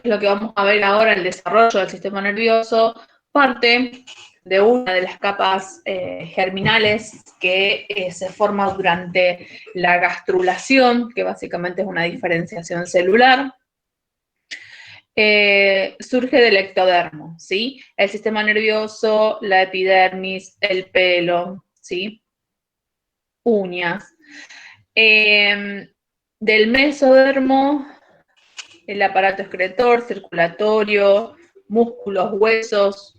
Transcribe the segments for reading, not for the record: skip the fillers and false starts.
lo que vamos a ver ahora, el desarrollo del sistema nervioso, parte de una de las capas germinales que se forma durante la gastrulación, que básicamente es una diferenciación celular. Surge del ectodermo, ¿sí? El sistema nervioso, la epidermis, el pelo, ¿sí? Uñas. Del mesodermo, el aparato excretor, circulatorio, músculos, huesos.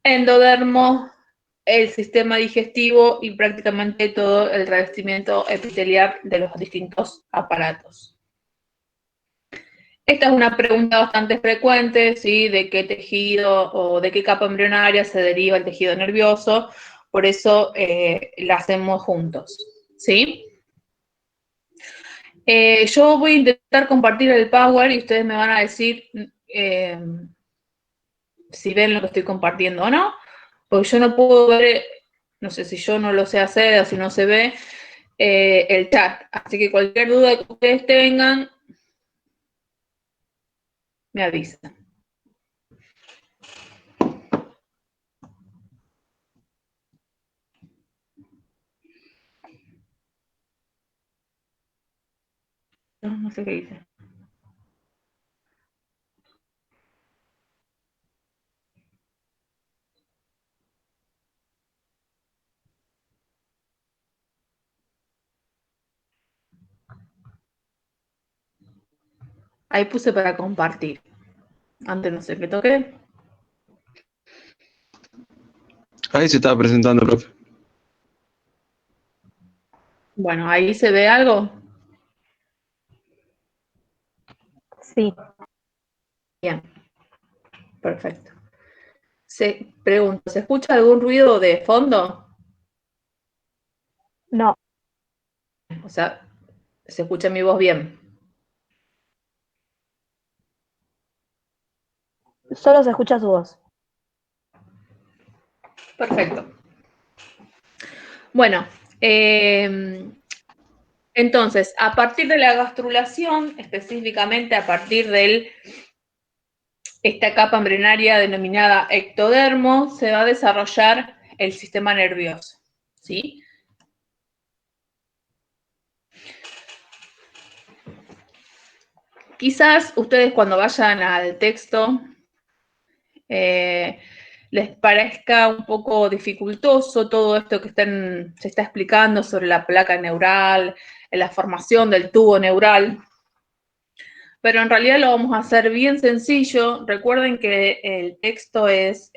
Endodermo, el sistema digestivo y prácticamente todo el revestimiento epitelial de los distintos aparatos. Esta es una pregunta bastante frecuente, ¿sí? De qué tejido o de qué capa embrionaria se deriva el tejido nervioso, por eso la hacemos juntos, ¿sí? Yo voy a intentar compartir el Power y ustedes me van a decir si ven lo que estoy compartiendo o no, porque yo no puedo ver, no sé si yo no lo sé hacer o si no se ve el chat, así que cualquier duda que ustedes tengan, me avisan. No sé qué dice. Ahí puse para compartir. Antes no sé qué toqué. Ahí se estaba presentando, profe. Bueno, ahí se ve algo. Sí. Bien, perfecto. Pregunto, ¿se escucha algún ruido de fondo? No. O sea, ¿se escucha mi voz bien? Solo se escucha su voz. Perfecto. Bueno, entonces, a partir de la gastrulación, específicamente a partir de esta capa embrionaria denominada ectodermo, se va a desarrollar el sistema nervioso, ¿sí? Quizás ustedes cuando vayan al texto les parezca un poco dificultoso todo esto que se está explicando sobre la placa neural, la formación del tubo neural, pero en realidad lo vamos a hacer bien sencillo. Recuerden que el texto es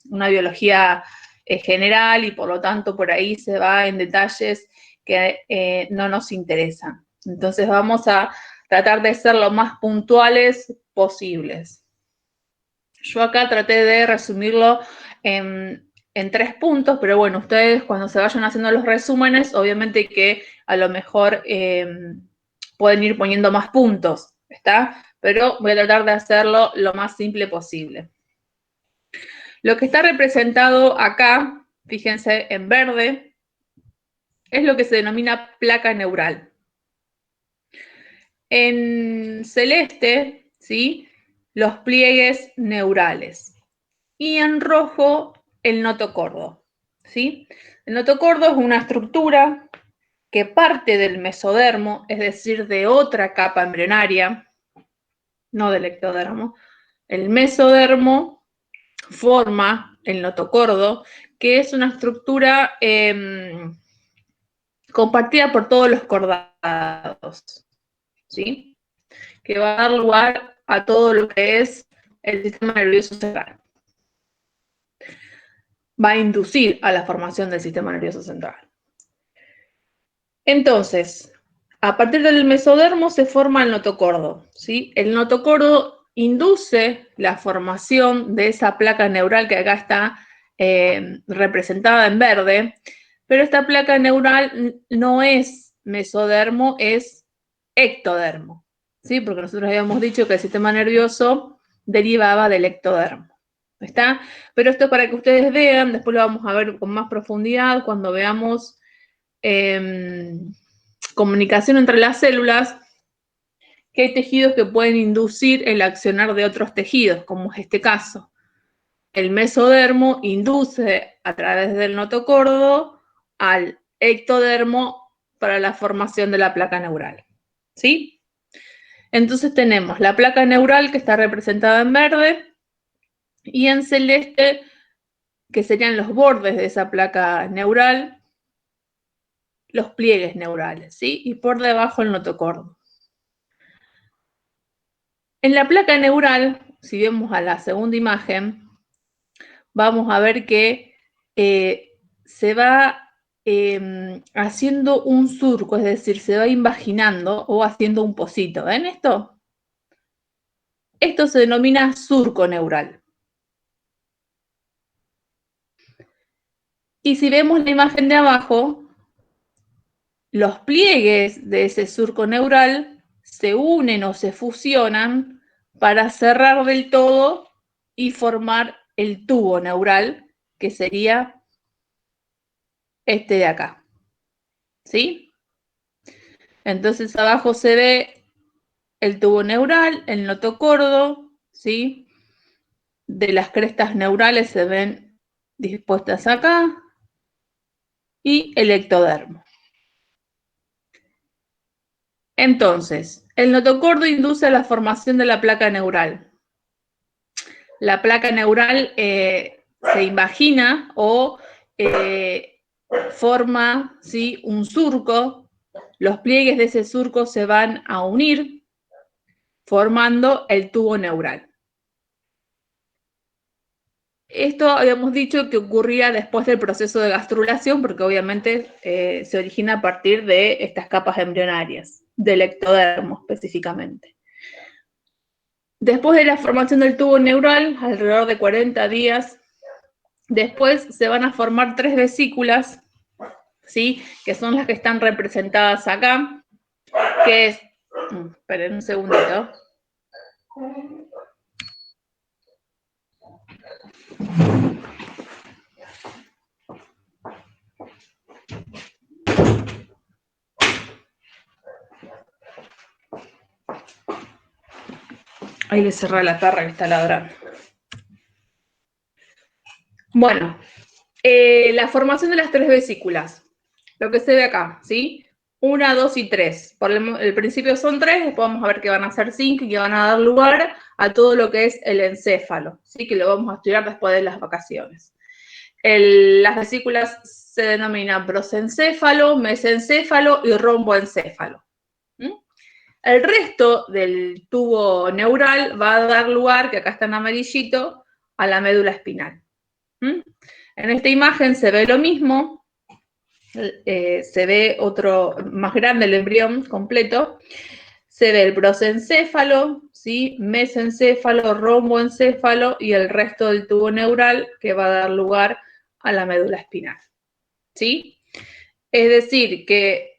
una biología general y por lo tanto por ahí se va en detalles que no nos interesan. Entonces vamos a tratar de ser lo más puntuales posibles. Yo acá traté de resumirlo en 3 puntos, pero bueno, ustedes cuando se vayan haciendo los resúmenes, obviamente que a lo mejor pueden ir poniendo más puntos, ¿está? Pero voy a tratar de hacerlo lo más simple posible. Lo que está representado acá, fíjense, en verde, es lo que se denomina placa neural. En celeste, ¿sí? Los pliegues neurales. Y en rojo, el notocordo, ¿sí? El notocordo es una estructura que parte del mesodermo, es decir, de otra capa embrionaria, no del ectodermo. El mesodermo forma el notocordo, que es una estructura compartida por todos los cordados, ¿sí? Que va a dar lugar a todo lo que es el sistema nervioso central. Va a inducir a la formación del sistema nervioso central. Entonces, a partir del mesodermo se forma el notocordo, ¿sí? El notocordo induce la formación de esa placa neural que acá está representada en verde, pero esta placa neural no es mesodermo, es ectodermo, ¿sí? Porque nosotros habíamos dicho que el sistema nervioso derivaba del ectodermo, ¿está? Pero esto para que ustedes vean, después lo vamos a ver con más profundidad cuando veamos comunicación entre las células, que hay tejidos que pueden inducir el accionar de otros tejidos, como es este caso. El mesodermo induce a través del notocordo al ectodermo para la formación de la placa neural, ¿sí? Entonces tenemos la placa neural que está representada en verde y en celeste, que serían los bordes de esa placa neural, los pliegues neurales, ¿sí? Y por debajo el notocordo. En la placa neural, si vemos a la segunda imagen, vamos a ver que se va haciendo un surco, es decir, se va invaginando o haciendo un pocito. ¿Ven esto? Esto se denomina surco neural. Y si vemos la imagen de abajo, los pliegues de ese surco neural se unen o se fusionan para cerrar del todo y formar el tubo neural, que sería este de acá. ¿Sí? Entonces abajo se ve el tubo neural, el notocordo, ¿sí? De las crestas neurales se ven dispuestas acá y el ectodermo. Entonces, el notocordo induce la formación de la placa neural. La placa neural se imagina o forma, ¿sí?, un surco. Los pliegues de ese surco se van a unir formando el tubo neural. Esto habíamos dicho que ocurría después del proceso de gastrulación, porque obviamente se origina a partir de estas capas embrionarias, del ectodermo específicamente. Después de la formación del tubo neural, alrededor de 40 días después, se van a formar 3 vesículas, ¿sí?, que son las que están representadas acá, que es... esperen un segundito. Ahí le cerré la perra que está ladrando. Bueno, la formación de las 3 vesículas. Lo que se ve acá, ¿sí? 1, 2 y 3. Por el principio son 3, después vamos a ver que van a ser 5 y que van a dar lugar a todo lo que es el encéfalo, ¿sí? Que lo vamos a estudiar después de las vacaciones. Las vesículas se denominan prosencéfalo, mesencéfalo y romboencéfalo. El resto del tubo neural va a dar lugar, que acá está en amarillito, a la médula espinal. En esta imagen se ve lo mismo, se ve otro más grande, el embrión completo, se ve el prosencéfalo, ¿sí?, mesencéfalo, romboencéfalo y el resto del tubo neural que va a dar lugar a la médula espinal, ¿sí? Es decir, que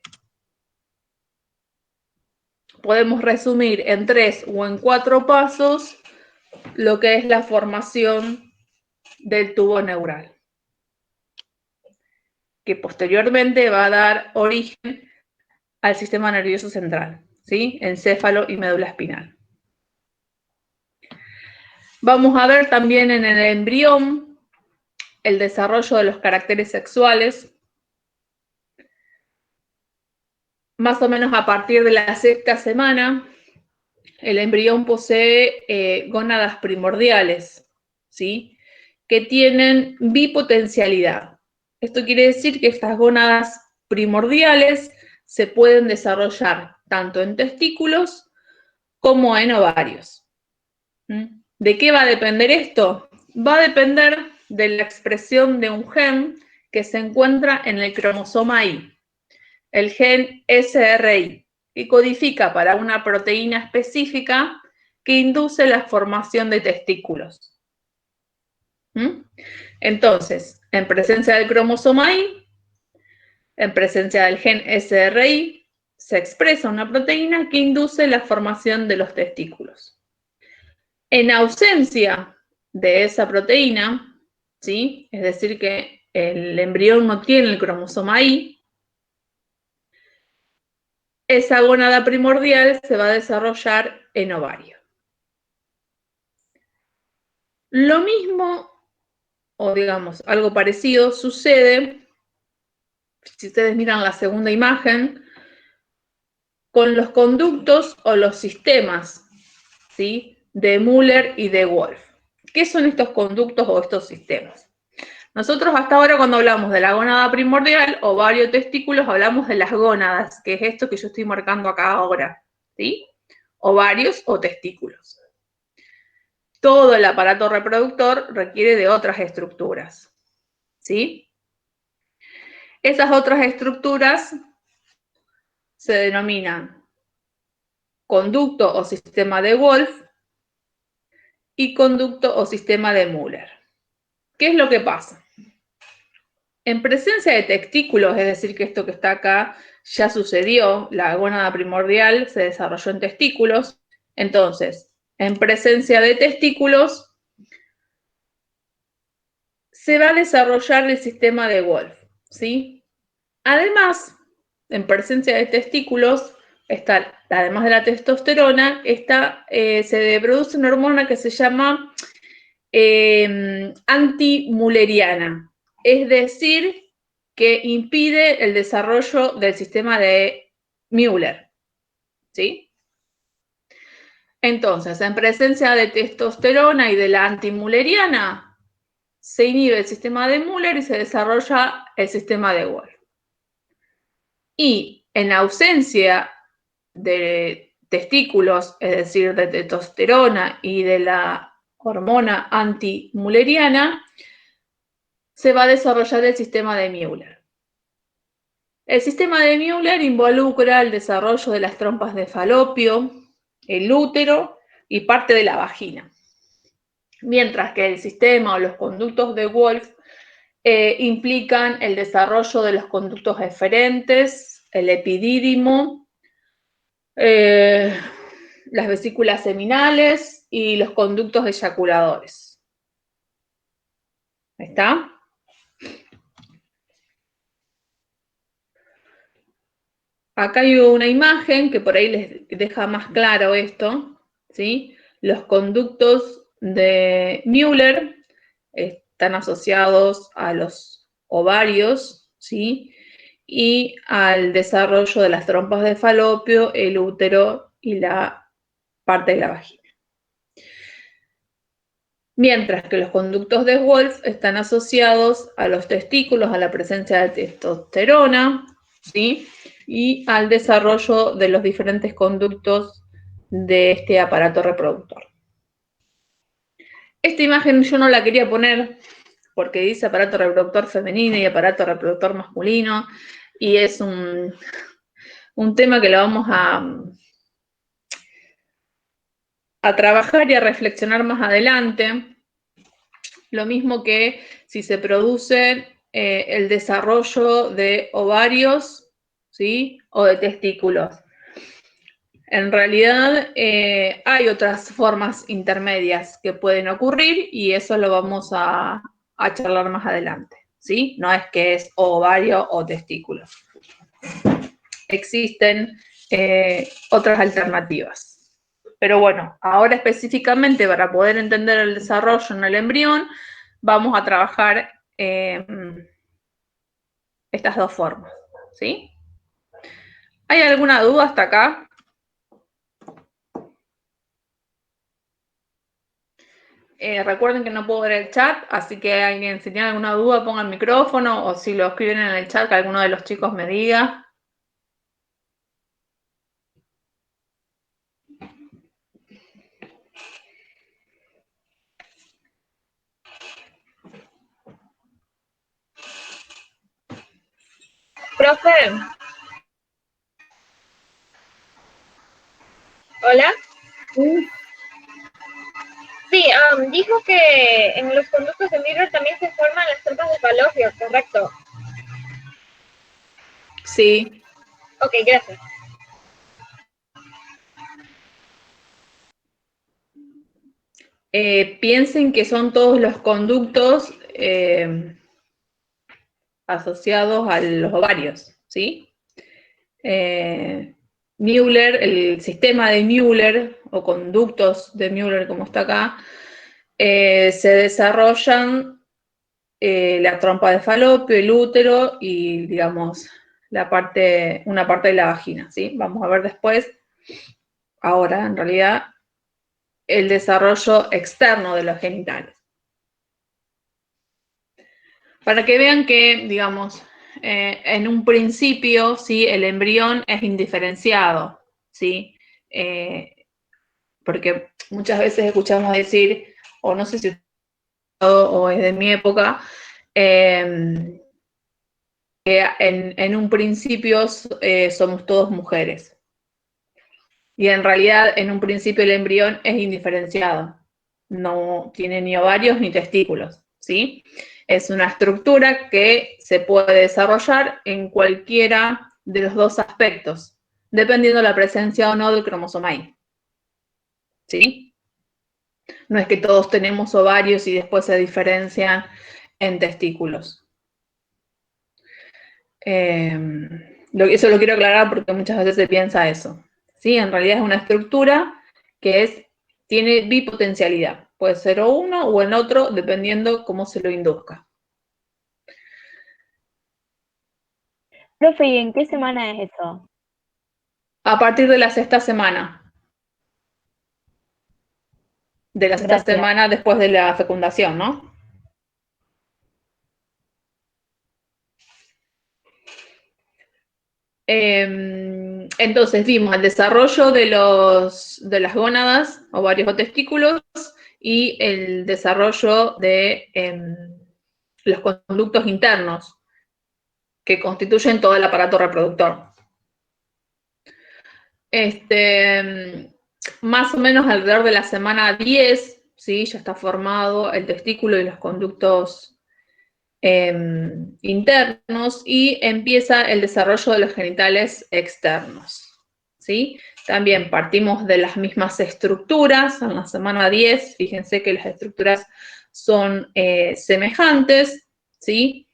podemos resumir en 3 o en 4 pasos lo que es la formación del tubo neural, que posteriormente va a dar origen al sistema nervioso central, ¿sí?, encéfalo y médula espinal. Vamos a ver también en el embrión el desarrollo de los caracteres sexuales. Más o menos a partir de la 6ª semana, el embrión posee gónadas primordiales, ¿sí?, que tienen bipotencialidad. Esto quiere decir que estas gónadas primordiales se pueden desarrollar tanto en testículos como en ovarios. ¿De qué va a depender esto? Va a depender de la expresión de un gen que se encuentra en el cromosoma Y, el gen SRY, que codifica para una proteína específica que induce la formación de testículos. Entonces, en presencia del cromosoma Y, en presencia del gen SRY, se expresa una proteína que induce la formación de los testículos. En ausencia de esa proteína, ¿sí?, es decir, que el embrión no tiene el cromosoma Y, esa gónada primordial se va a desarrollar en ovario. Lo mismo, o digamos, algo parecido, sucede, si ustedes miran la segunda imagen, con los conductos o los sistemas, ¿sí?, de Müller y de Wolf. ¿Qué son estos conductos o estos sistemas? Nosotros hasta ahora cuando hablamos de la gónada primordial, ovario, testículos, hablamos de las gónadas, que es esto que yo estoy marcando acá ahora, ¿sí? Ovarios o testículos. Todo el aparato reproductor requiere de otras estructuras, ¿sí? Esas otras estructuras se denominan conducto o sistema de Wolf y conducto o sistema de Müller. ¿Qué es lo que pasa? En presencia de testículos, es decir, que esto que está acá ya sucedió, la gónada primordial se desarrolló en testículos, entonces, en presencia de testículos, se va a desarrollar el sistema de Wolf, ¿sí? Además, en presencia de testículos, además de la testosterona, se produce una hormona que se llama antimülleriana, es decir, que impide el desarrollo del sistema de Müller, ¿sí? Entonces, en presencia de testosterona y de la antimülleriana, se inhibe el sistema de Müller y se desarrolla el sistema de Wolf. Y en ausencia de testículos, es decir, de testosterona y de la hormona antimülleriana, se va a desarrollar el sistema de Müller. El sistema de Müller involucra el desarrollo de las trompas de falopio, el útero y parte de la vagina. Mientras que el sistema o los conductos de Wolf implican el desarrollo de los conductos eferentes, el epidídimo, las vesículas seminales y los conductos eyaculadores. ¿Está? Acá hay una imagen que por ahí les deja más claro esto, ¿sí? Los conductos de Müller están asociados a los ovarios, ¿sí?, y al desarrollo de las trompas de falopio, el útero y la parte de la vagina. Mientras que los conductos de Wolf están asociados a los testículos, a la presencia de testosterona, ¿sí?, y al desarrollo de los diferentes conductos de este aparato reproductor. Esta imagen yo no la quería poner porque dice aparato reproductor femenino y aparato reproductor masculino, y es un tema que lo vamos a trabajar y a reflexionar más adelante. Lo mismo que si se produce el desarrollo de ovarios, ¿sí?, o de testículos. En realidad hay otras formas intermedias que pueden ocurrir y eso lo vamos a charlar más adelante, ¿sí? No es que es ovario o testículo. Existen otras alternativas. Pero bueno, ahora específicamente para poder entender el desarrollo en el embrión, vamos a trabajar estas dos formas, ¿sí? ¿Hay alguna duda hasta acá? Recuerden que no puedo ver el chat, así que alguien, si tiene alguna duda, ponga el micrófono o si lo escriben en el chat, que alguno de los chicos me diga. Profe, hola. Sí, dijo que en los conductos de Müller también se forman las trompas de falopio, ¿correcto? Sí. Ok, gracias. Piensen que son todos los conductos asociados a los ovarios, ¿sí? Müller, el sistema de Müller, o conductos de Müller, como está acá, se desarrollan la trompa de falopio, el útero y, digamos, una parte de la vagina, ¿sí? Vamos a ver después, ahora, en realidad, el desarrollo externo de los genitales. Para que vean que, digamos, en un principio, ¿sí? El embrión es indiferenciado, ¿sí? Porque muchas veces escuchamos decir, o no sé si o es de mi época, que en un principio somos todos mujeres. Y en realidad, en un principio el embrión es indiferenciado. No tiene ni ovarios ni testículos, ¿sí? Es una estructura que se puede desarrollar en cualquiera de los dos aspectos, dependiendo de la presencia o no del cromosoma Y, ¿sí? No es que todos tenemos ovarios y después se diferencian en testículos. Eso lo quiero aclarar porque muchas veces se piensa eso, ¿sí? En realidad es una estructura que tiene bipotencialidad. Puede ser o uno o en otro, dependiendo cómo se lo induzca. Profe, ¿y en qué semana es eso? A partir de la sexta semana. De la sexta Gracias. semana después de la fecundación, ¿no? Entonces vimos el desarrollo de las gónadas, ovarios o testículos, y el desarrollo de los conductos internos que constituyen todo el aparato reproductor. Más o menos alrededor de la semana 10, ¿sí? Ya está formado el testículo y los conductos internos, y empieza el desarrollo de los genitales externos, ¿sí? También partimos de las mismas estructuras en la semana 10, fíjense que las estructuras son semejantes, ¿sí?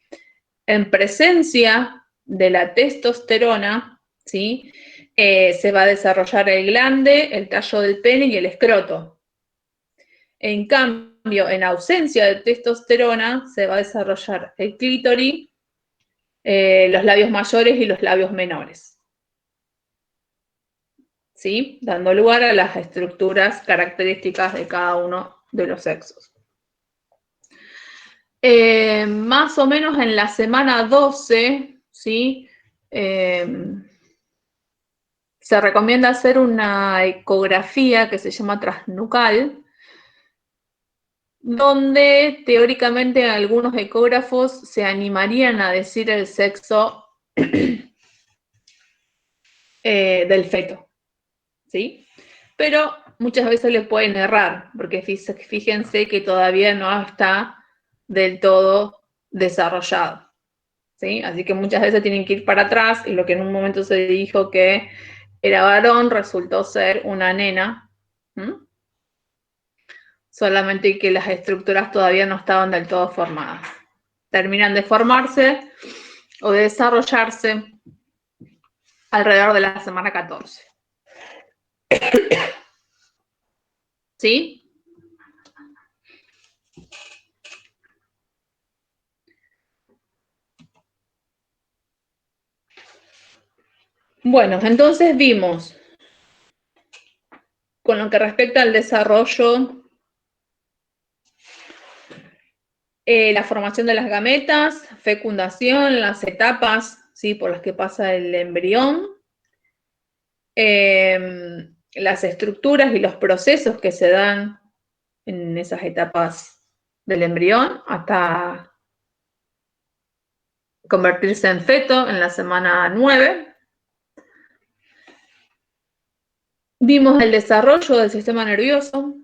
En presencia de la testosterona, ¿sí? Se va a desarrollar el glande, el tallo del pene y el escroto. En cambio, en ausencia de testosterona, se va a desarrollar el clítoris, los labios mayores y los labios menores, ¿sí? Dando lugar a las estructuras características de cada uno de los sexos. Más o menos en la semana 12, ¿sí? Se recomienda hacer una ecografía que se llama transnucal, donde teóricamente algunos ecógrafos se animarían a decir el sexo del feto, ¿sí? Pero muchas veces le pueden errar, porque fíjense que todavía no está del todo desarrollado, ¿sí? Así que muchas veces tienen que ir para atrás, y lo que en un momento se dijo que era varón resultó ser una nena, solamente que las estructuras todavía no estaban del todo formadas. Terminan de formarse o de desarrollarse alrededor de la semana 14. ¿Sí? Bueno, entonces vimos, con lo que respecta al desarrollo, la formación de las gametas, fecundación, las etapas, ¿sí? Por las que pasa el embrión, las estructuras y los procesos que se dan en esas etapas del embrión hasta convertirse en feto en la semana 9. Vimos el desarrollo del sistema nervioso.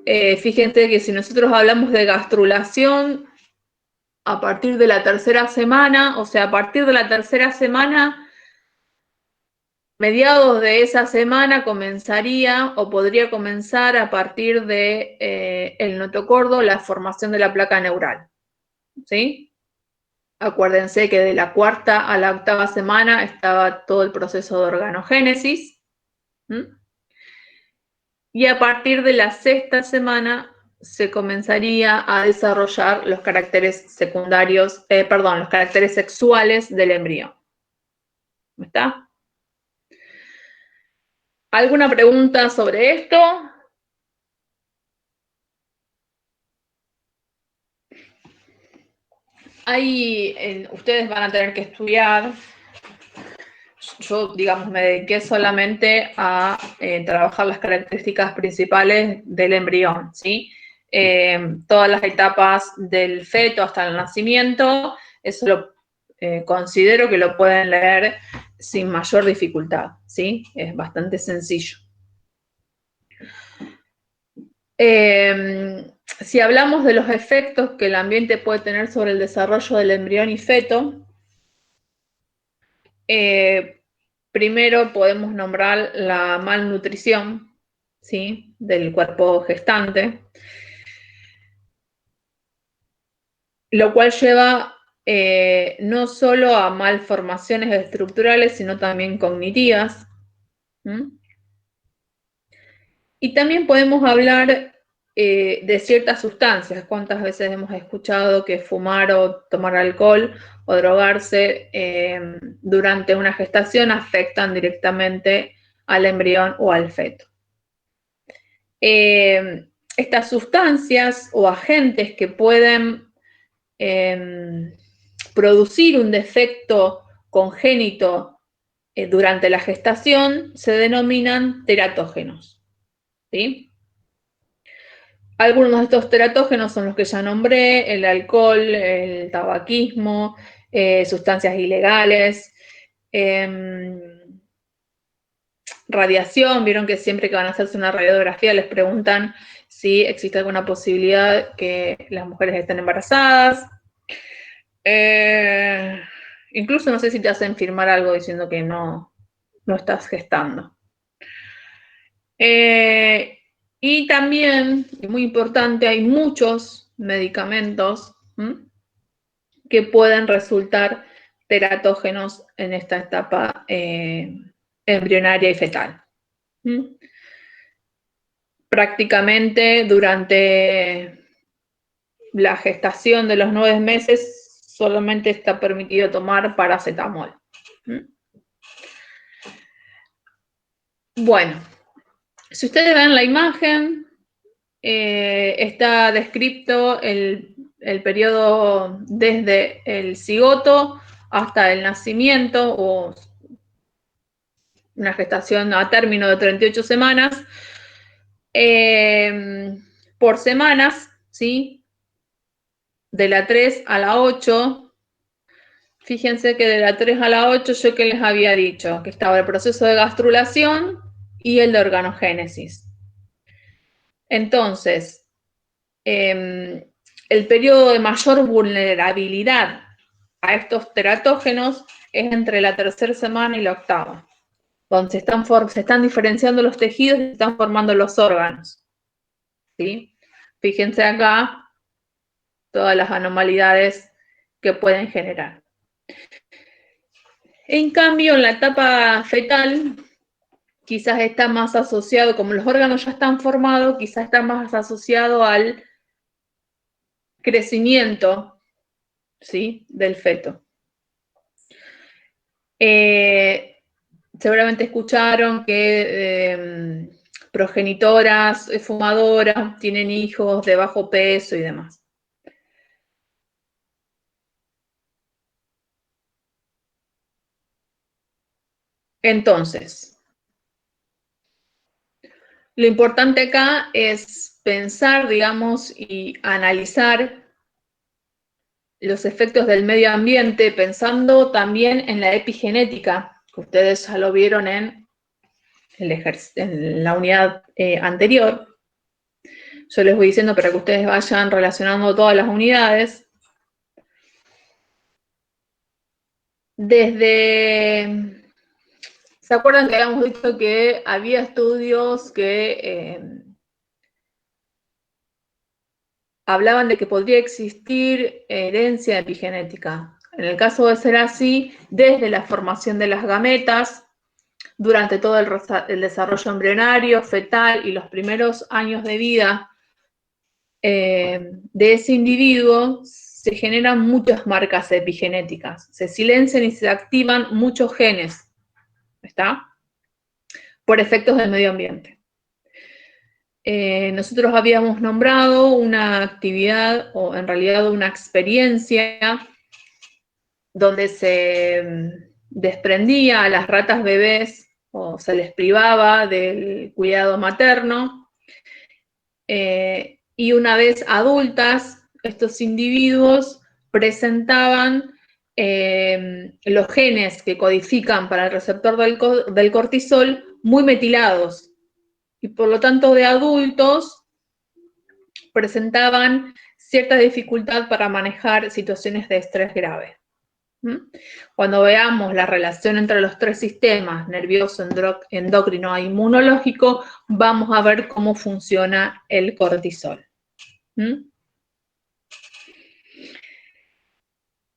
Fíjense que si nosotros hablamos de gastrulación a partir de la tercera semana, o sea, a partir de la tercera semana, mediados de esa semana comenzaría o podría comenzar a partir de el notocordo la formación de la placa neural, ¿sí? Acuérdense que de la 4ª a la 8ª semana estaba todo el proceso de organogénesis. Y a partir de la 6ª semana se comenzaría a desarrollar los caracteres secundarios, los caracteres sexuales del embrión. ¿Está? ¿Alguna pregunta sobre esto? Ahí ustedes van a tener que estudiar. Yo, digamos, me dediqué solamente a trabajar las características principales del embrión, ¿sí? Todas las etapas del feto hasta el nacimiento, eso lo considero que lo pueden leer sin mayor dificultad, ¿sí? Es bastante sencillo. Si hablamos de los efectos que el ambiente puede tener sobre el desarrollo del embrión y feto, primero podemos nombrar la malnutrición, ¿sí?, del cuerpo gestante, lo cual lleva no solo a malformaciones estructurales, sino también cognitivas. Y también podemos hablar de ciertas sustancias. ¿Cuántas veces hemos escuchado que fumar o tomar alcohol o drogarse durante una gestación afectan directamente al embrión o al feto? Estas sustancias o agentes que pueden producir un defecto congénito durante la gestación se denominan teratógenos, ¿sí? Algunos de estos teratógenos son los que ya nombré: el alcohol, el tabaquismo, sustancias ilegales, radiación. Vieron que siempre que van a hacerse una radiografía les preguntan si existe alguna posibilidad que las mujeres estén embarazadas. Incluso no sé si te hacen firmar algo diciendo que no estás gestando. Y también, y muy importante, hay muchos medicamentos que pueden resultar teratógenos en esta etapa embrionaria y fetal. Prácticamente durante la gestación de los 9 meses solamente está permitido tomar paracetamol. Bueno, si ustedes ven la imagen, está descrito el periodo desde el cigoto hasta el nacimiento, o una gestación a término de 38 semanas, por semanas, ¿sí? De la 3 a la 8. Fíjense que de la 3 a la 8 yo que les había dicho que estaba el proceso de gastrulación y el de organogénesis. Entonces, el periodo de mayor vulnerabilidad a estos teratógenos es entre la 3ª semana y la 8ª, donde se están diferenciando los tejidos y se están formando los órganos, ¿sí? Fíjense acá todas las anomalías que pueden generar. En cambio, en la etapa fetal, quizás está más asociado, como los órganos ya están formados, quizás está más asociado al crecimiento, ¿sí?, del feto. Seguramente escucharon que progenitoras fumadoras tienen hijos de bajo peso y demás. Entonces, lo importante acá es pensar, digamos, y analizar los efectos del medio ambiente, pensando también en la epigenética, que ustedes ya lo vieron en la unidad anterior. Yo les voy diciendo para que ustedes vayan relacionando todas las unidades. ¿Se acuerdan que habíamos dicho que había estudios que hablaban de que podría existir herencia epigenética? En el caso de ser así, desde la formación de las gametas, durante todo el desarrollo embrionario, fetal y los primeros años de vida de ese individuo, se generan muchas marcas epigenéticas, se silencian y se activan muchos genes, ¿está? Por efectos del medio ambiente. Nosotros habíamos nombrado una actividad, o en realidad una experiencia, donde se desprendía a las ratas bebés o se les privaba del cuidado materno, y una vez adultas, estos individuos presentaban los genes que codifican para el receptor del cortisol muy metilados, y por lo tanto de adultos presentaban cierta dificultad para manejar situaciones de estrés grave. Cuando veamos la relación entre los tres sistemas, nervioso, endocrino e inmunológico, vamos a ver cómo funciona el cortisol.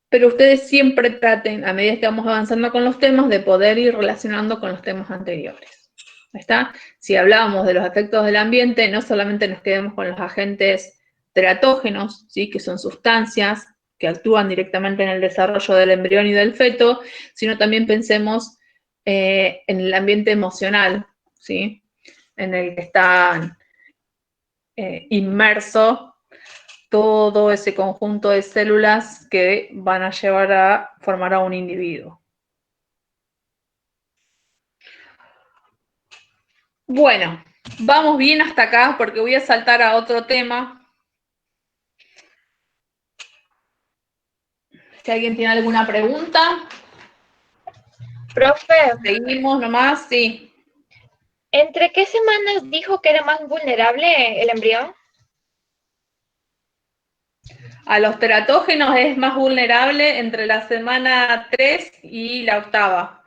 Pero ustedes siempre traten, a medida que vamos avanzando con los temas, de poder ir relacionando con los temas anteriores. ¿Está? Si hablábamos de los efectos del ambiente, no solamente nos quedemos con los agentes teratógenos, ¿sí? Que son sustancias que actúan directamente en el desarrollo del embrión y del feto, sino también pensemos en el ambiente emocional, ¿sí? En el que está inmerso todo ese conjunto de células que van a llevar a formar a un individuo. Bueno, vamos bien hasta acá porque voy a saltar a otro tema. Si alguien tiene alguna pregunta. Profe, Seguimos nomás, sí. ¿entre qué semanas dijo que era más vulnerable el embrión? A los teratógenos es más vulnerable entre la semana 3 y la 8ª.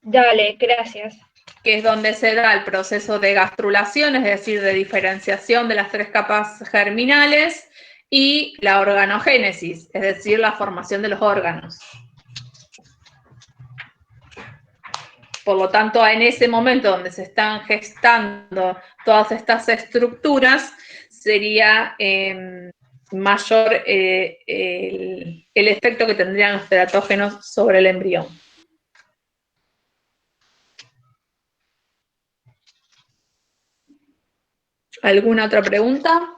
Dale, gracias. Que es donde se da el proceso de gastrulación, es decir, de diferenciación de las 3 capas germinales, y la organogénesis, es decir, la formación de los órganos. Por lo tanto, en ese momento donde se están gestando todas estas estructuras, sería mayor el efecto que tendrían los teratógenos sobre el embrión. ¿Alguna otra pregunta?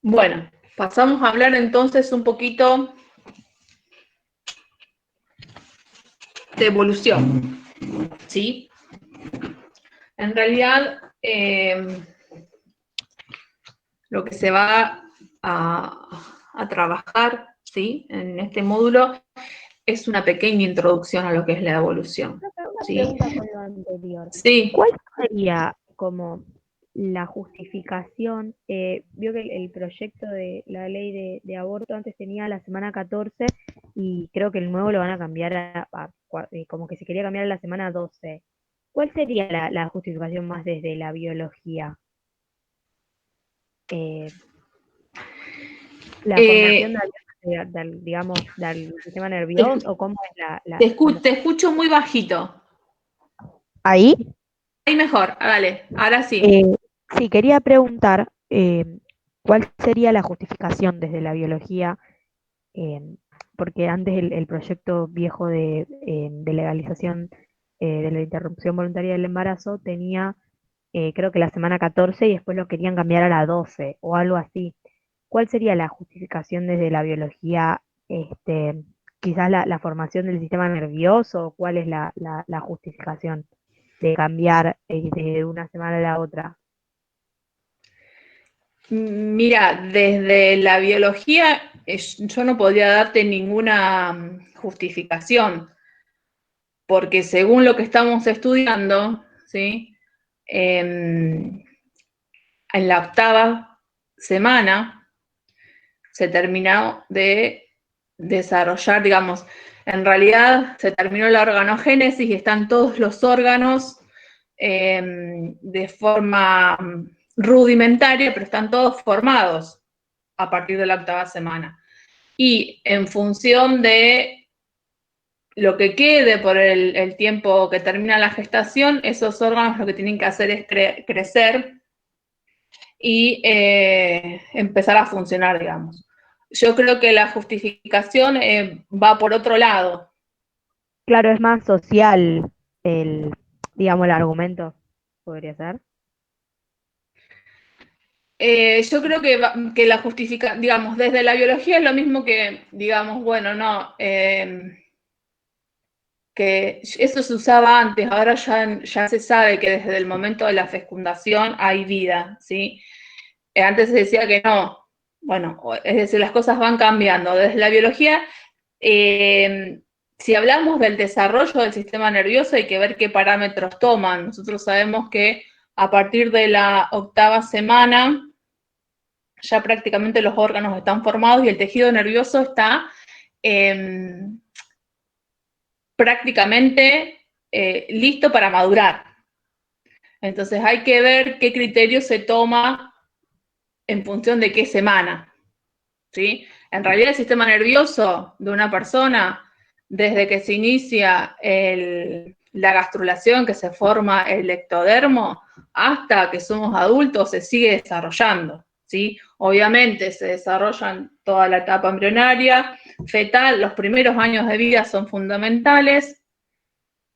Bueno, pasamos a hablar entonces un poquito de evolución, ¿sí? En realidad, lo que se va a trabajar, ¿sí? En este módulo es una pequeña introducción a lo que es la evolución. Una ¿Sí? pregunta con lo anterior. Sí. ¿Cuál sería como la justificación? Vio que el proyecto de la ley de aborto antes tenía la semana 14 y creo que el nuevo lo van a cambiar como que se quería cambiar a la semana 12. ¿Cuál sería la justificación más desde la biología? ¿La formación digamos, del sistema nervioso o cómo es Te escucho muy bajito. ¿Ahí? Ahí mejor, dale, ahora sí. Sí, quería preguntar cuál sería la justificación desde la biología, eh, porque antes el proyecto viejo de legalización de la interrupción voluntaria del embarazo tenía, creo que la semana 14 y después lo querían cambiar a la 12 o algo así. ¿Cuál sería la justificación desde la biología? Quizás la formación del sistema nervioso, ¿cuál es la justificación de cambiar de una semana a la otra? Mira, desde la biología yo no podría darte ninguna justificación, porque según lo que estamos estudiando, ¿sí? En la 8ª semana se terminó de desarrollar, digamos, en realidad se terminó la organogénesis y están todos los órganos de forma rudimentaria, pero están todos formados a partir de la 8ª semana. Y en función de lo que quede por el tiempo que termina la gestación, esos órganos lo que tienen que hacer es crecer y empezar a funcionar, digamos. Yo creo que la justificación va por otro lado. Claro, es más social digamos, el argumento, podría ser. Yo creo que la justificación, digamos, desde la biología es lo mismo que, digamos, bueno, no, que eso se usaba antes, ahora ya se sabe que desde el momento de la fecundación hay vida, ¿sí? Antes se decía que no. Bueno, es decir, las cosas van cambiando. Desde la biología, si hablamos del desarrollo del sistema nervioso, hay que ver qué parámetros toman. Nosotros sabemos que a partir de la 8ª semana, ya prácticamente los órganos están formados y el tejido nervioso está prácticamente listo para madurar. Entonces hay que ver qué criterio se toma en función de qué semana, ¿sí? En realidad el sistema nervioso de una persona, desde que se inicia la gastrulación, que se forma el ectodermo, hasta que somos adultos, se sigue desarrollando, ¿sí? Obviamente se desarrolla en toda la etapa embrionaria, fetal, los primeros años de vida son fundamentales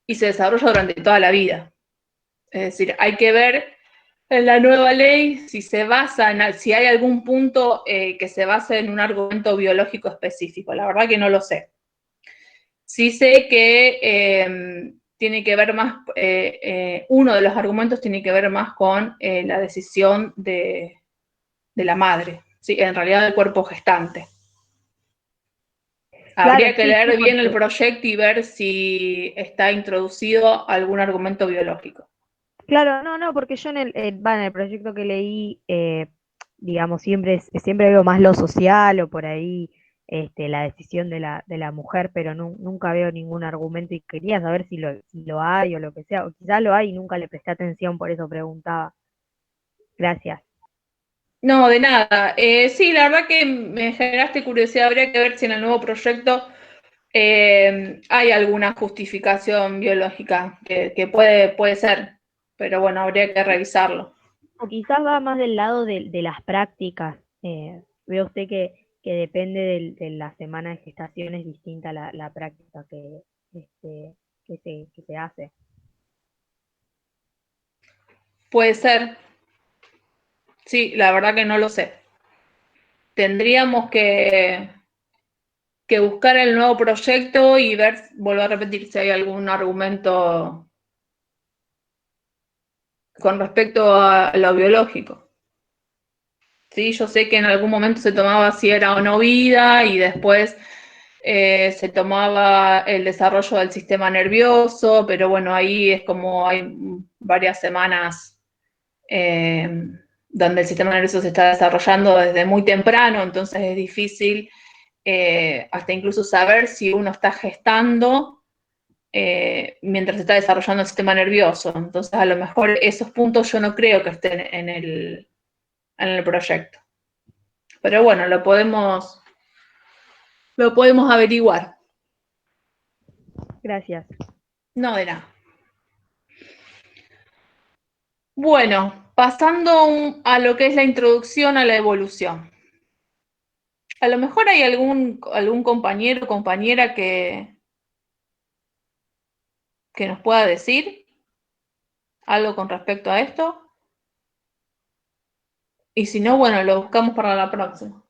y se desarrolla durante toda la vida. Es decir, hay que ver en la nueva ley si se basa si hay algún punto que se base en un argumento biológico específico. La verdad que no lo sé. Sí sé que tiene que ver más, uno de los argumentos tiene que ver más con la decisión de la madre, ¿sí? En realidad del cuerpo gestante. Habría Claro, que sí, leer sí, bien el porque, proyecto y ver si está introducido algún argumento biológico. claro, no, porque yo en el proyecto que leí, digamos, siempre veo más lo social o por ahí la decisión de la mujer, pero nunca veo ningún argumento y quería saber si lo hay o lo que sea, o quizás lo hay y nunca le presté atención, por eso preguntaba. Gracias. No, de nada. Sí, la verdad que me generaste curiosidad. Habría que ver si en el nuevo proyecto hay alguna justificación biológica que puede ser, pero bueno, habría que revisarlo. O quizás va más del lado de las prácticas. Ve usted que depende de la semana de gestación es distinta la práctica este, que se hace. Puede ser. Sí, la verdad que no lo sé. Tendríamos que buscar el nuevo proyecto y ver, volver a repetir si hay algún argumento con respecto a lo biológico. Sí, yo sé que en algún momento se tomaba si era o no vida y después se tomaba el desarrollo del sistema nervioso, pero bueno, ahí es como hay varias semanas donde el sistema nervioso se está desarrollando desde muy temprano, entonces es difícil hasta incluso saber si uno está gestando mientras se está desarrollando el sistema nervioso. Entonces a lo mejor esos puntos yo no creo que estén en el proyecto. Pero bueno, lo podemos averiguar. Gracias. No de nada. Bueno, pasando a lo que es la introducción a la evolución. A lo mejor hay algún compañero o compañera que nos pueda decir algo con respecto a esto. Y si no, bueno, lo buscamos para la próxima.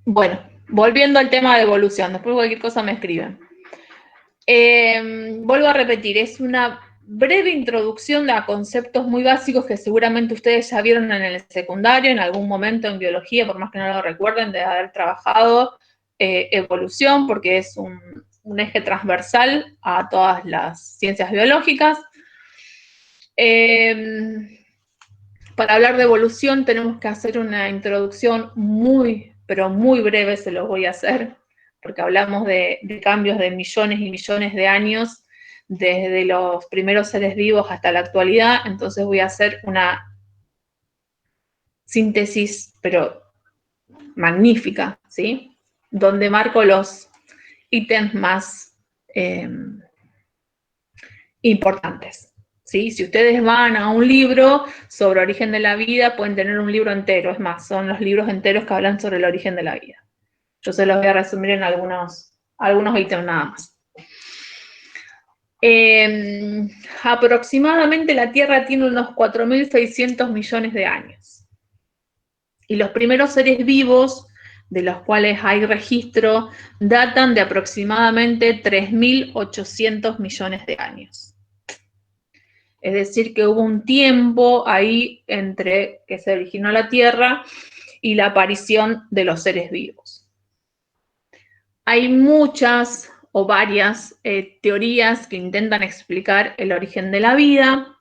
Bueno, volviendo al tema de evolución, después cualquier cosa me escriben. Vuelvo a repetir, es una breve introducción a conceptos muy básicos que seguramente ustedes ya vieron en el secundario, en algún momento en biología, por más que no lo recuerden, de haber trabajado evolución, porque es un eje transversal a todas las ciencias biológicas. para hablar de evolución tenemos que hacer una introducción muy, pero muy breve, se lo voy a hacer, porque hablamos de cambios de millones y millones de años, desde los primeros seres vivos hasta la actualidad, entonces voy a hacer una síntesis, pero magnífica, ¿sí? Donde marco los ítems más importantes, ¿sí? Si ustedes van a un libro sobre origen de la vida, pueden tener un libro entero, es más, son los libros enteros que hablan sobre el origen de la vida. Yo se los voy a resumir en algunos ítems nada más. Aproximadamente la Tierra tiene unos 4.600 millones de años. Y los primeros seres vivos, de los cuales hay registro, datan de aproximadamente 3.800 millones de años. Es decir, que hubo un tiempo ahí entre que se originó la Tierra y la aparición de los seres vivos. Hay muchas o varias teorías que intentan explicar el origen de la vida.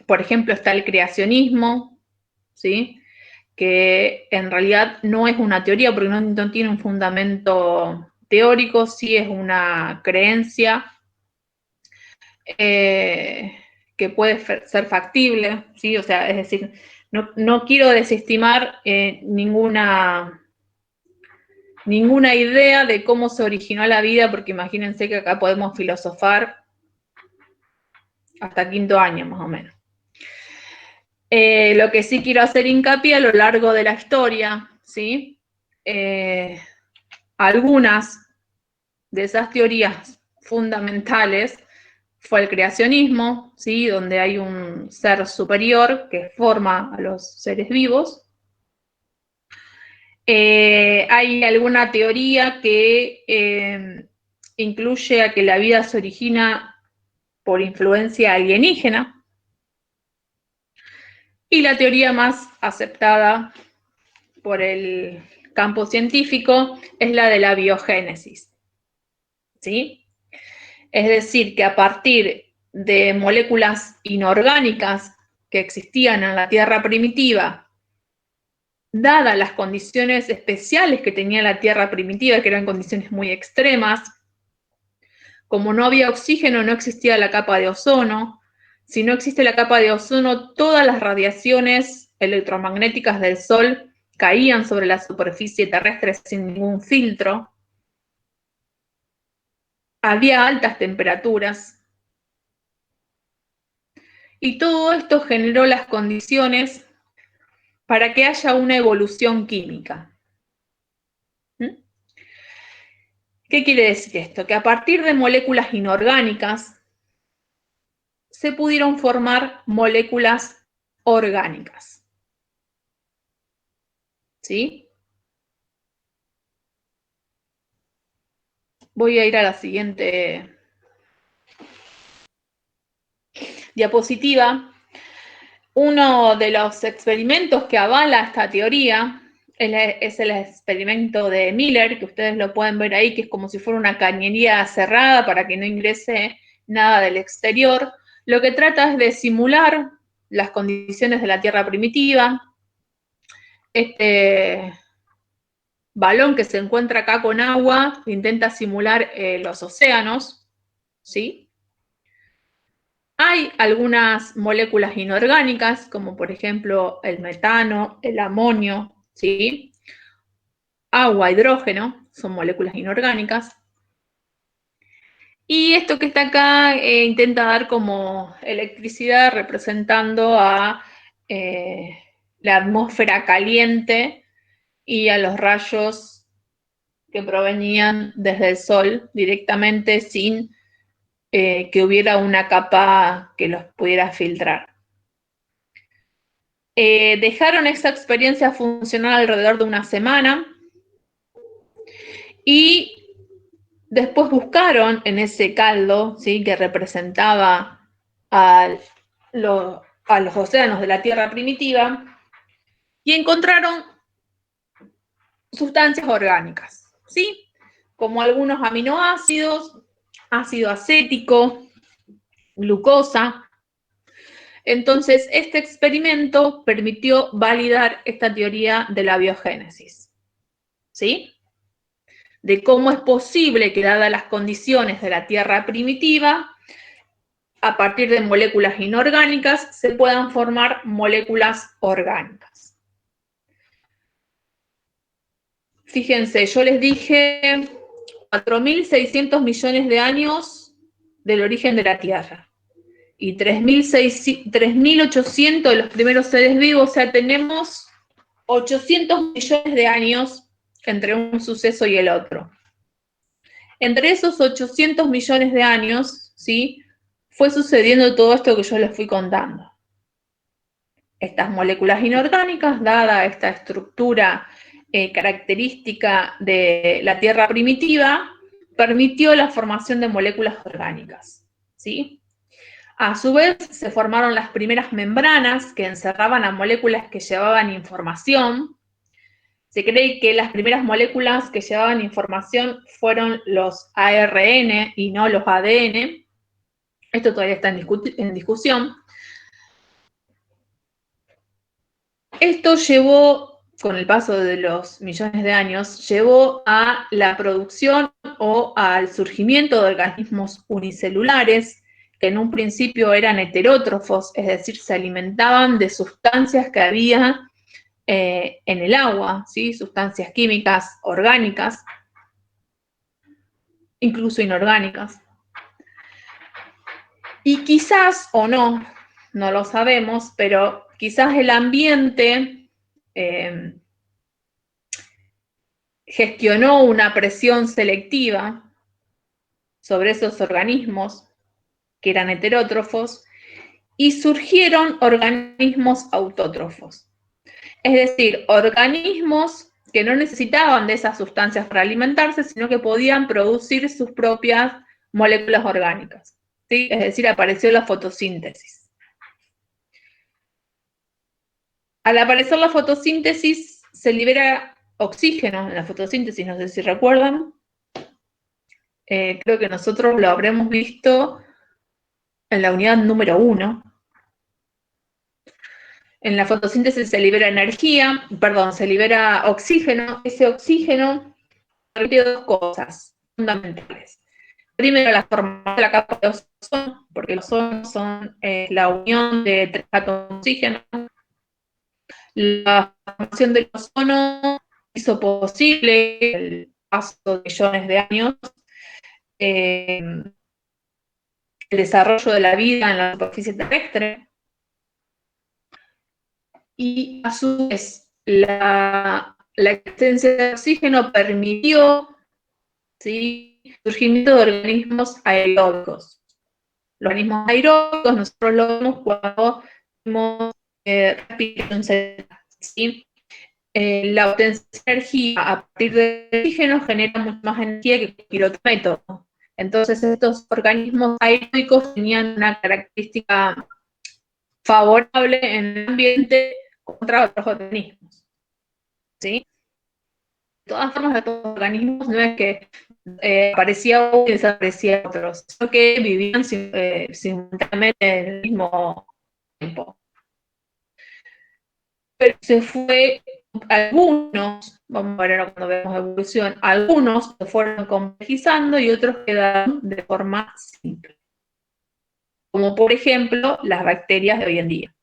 Por ejemplo, está el creacionismo, ¿sí? Que en realidad no es una teoría porque no tiene un fundamento teórico, sí es una creencia que puede ser factible, ¿sí? O sea, es decir, no quiero desestimar ninguna idea de cómo se originó la vida, porque imagínense que acá podemos filosofar hasta quinto año, más o menos. Lo que sí quiero hacer hincapié a lo largo de la historia, ¿sí? Algunas de esas teorías fundamentales fue el creacionismo, ¿sí? Donde hay un ser superior que forma a los seres vivos. Hay alguna teoría que incluye a que la vida se origina por influencia alienígena. Y la teoría más aceptada por el campo científico es la de la biogénesis, ¿sí? Es decir, que a partir de moléculas inorgánicas que existían en la Tierra primitiva, dadas las condiciones especiales que tenía la Tierra primitiva, que eran condiciones muy extremas, como no había oxígeno, no existía la capa de ozono. Si no existe la capa de ozono, todas las radiaciones electromagnéticas del Sol caían sobre la superficie terrestre sin ningún filtro. Había altas temperaturas. Y todo esto generó las condiciones para que haya una evolución química. ¿Qué quiere decir esto? Que a partir de moléculas inorgánicas se pudieron formar moléculas orgánicas. ¿Sí? Voy a ir a la siguiente diapositiva. Uno de los experimentos que avala esta teoría es el experimento de Miller, que ustedes lo pueden ver ahí, que es como si fuera una cañería cerrada para que no ingrese nada del exterior. Lo que trata es de simular las condiciones de la Tierra primitiva. Este balón que se encuentra acá con agua intenta simular los océanos, ¿sí? Hay algunas moléculas inorgánicas, como por ejemplo el metano, el amonio, ¿sí? Agua, hidrógeno, son moléculas inorgánicas. Y esto que está acá intenta dar como electricidad representando a la atmósfera caliente y a los rayos que provenían desde el Sol directamente sin que hubiera una capa que los pudiera filtrar. Dejaron esa experiencia funcionar alrededor de una semana y después buscaron en ese caldo, ¿sí? Que representaba a los océanos de la Tierra primitiva y encontraron sustancias orgánicas, ¿sí? Como algunos aminoácidos, ácido acético, glucosa. Entonces, este experimento permitió validar esta teoría de la biogénesis, ¿sí? De cómo es posible que, dadas las condiciones de la Tierra primitiva, a partir de moléculas inorgánicas se puedan formar moléculas orgánicas. Fíjense, yo les dije 4.600 millones de años del origen de la Tierra y 3.800 de los primeros seres vivos, o sea, tenemos 800 millones de años entre un suceso y el otro. Entre esos 800 millones de años, ¿sí?, fue sucediendo todo esto que yo les fui contando. Estas moléculas inorgánicas, dada esta estructura característica de la Tierra primitiva, permitió la formación de moléculas orgánicas, ¿sí? A su vez, se formaron las primeras membranas que encerraban a moléculas que llevaban información. Se cree que las primeras moléculas que llevaban información fueron los ARN y no los ADN. Esto todavía está en discusión. Esto llevó, con el paso de los millones de años, llevó a la producción o al surgimiento de organismos unicelulares que en un principio eran heterótrofos, es decir, se alimentaban de sustancias que había en el agua, ¿sí?, sustancias químicas orgánicas, incluso inorgánicas. Y quizás, o no, no lo sabemos, pero quizás el ambiente gestionó una presión selectiva sobre esos organismos que eran heterótrofos y surgieron organismos autótrofos. Es decir, organismos que no necesitaban de esas sustancias para alimentarse, sino que podían producir sus propias moléculas orgánicas, ¿sí? Es decir, apareció la fotosíntesis. Al aparecer la fotosíntesis, se libera oxígeno en la fotosíntesis, no sé si recuerdan. Creo que nosotros lo habremos visto en la unidad número 1. En la fotosíntesis se libera energía, perdón, se libera oxígeno. Ese oxígeno permite dos cosas fundamentales. Primero, la formación de la capa de ozono, porque los ozonos son la unión de tres átomos de oxígeno. La formación del ozono hizo posible el paso de millones de años el desarrollo de la vida en la superficie terrestre. Y a su vez, la existencia de oxígeno permitió, ¿sí?, el surgimiento de organismos aeróbicos. Los organismos aeróbicos nosotros lo vemos cuando tenemos respiración celular, ¿sí? La obtención de energía a partir del oxígeno genera mucha más energía que cualquier otro método. Entonces, estos organismos aeróbicos tenían una característica favorable en el ambiente contra otros organismos, ¿sí? De todas formas, estos organismos no es que aparecía uno y desaparecía otro, sino que vivían simultáneamente en el mismo tiempo. Pero se fue, algunos, vamos a ver ahora cuando vemos evolución, algunos se fueron complejizando y otros quedaron de forma simple. Como por ejemplo las bacterias de hoy en día.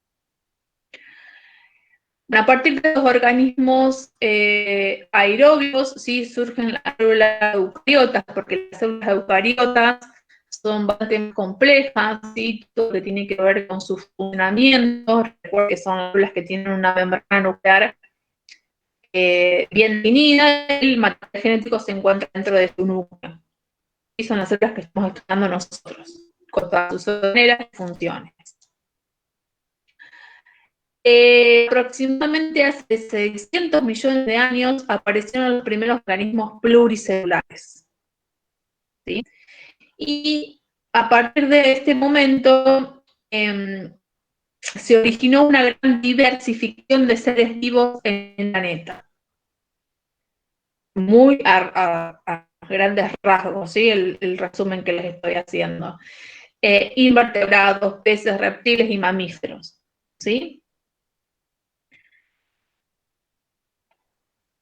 A partir de los organismos aeróbicos, sí surgen las células eucariotas, porque las células eucariotas son bastante complejas, ¿sí?, todo lo que tiene que ver con su funcionamiento. Recuerden que son células que tienen una membrana nuclear bien definida, el material genético se encuentra dentro de su núcleo. Y son las células que estamos estudiando nosotros, con todas sus maneras y funciones. Aproximadamente hace 600 millones de años aparecieron los primeros organismos pluricelulares, ¿sí? Y a partir de este momento se originó una gran diversificación de seres vivos en el planeta. Muy a grandes rasgos, ¿sí?, el resumen que les estoy haciendo. invertebrados, peces, reptiles y mamíferos, ¿sí?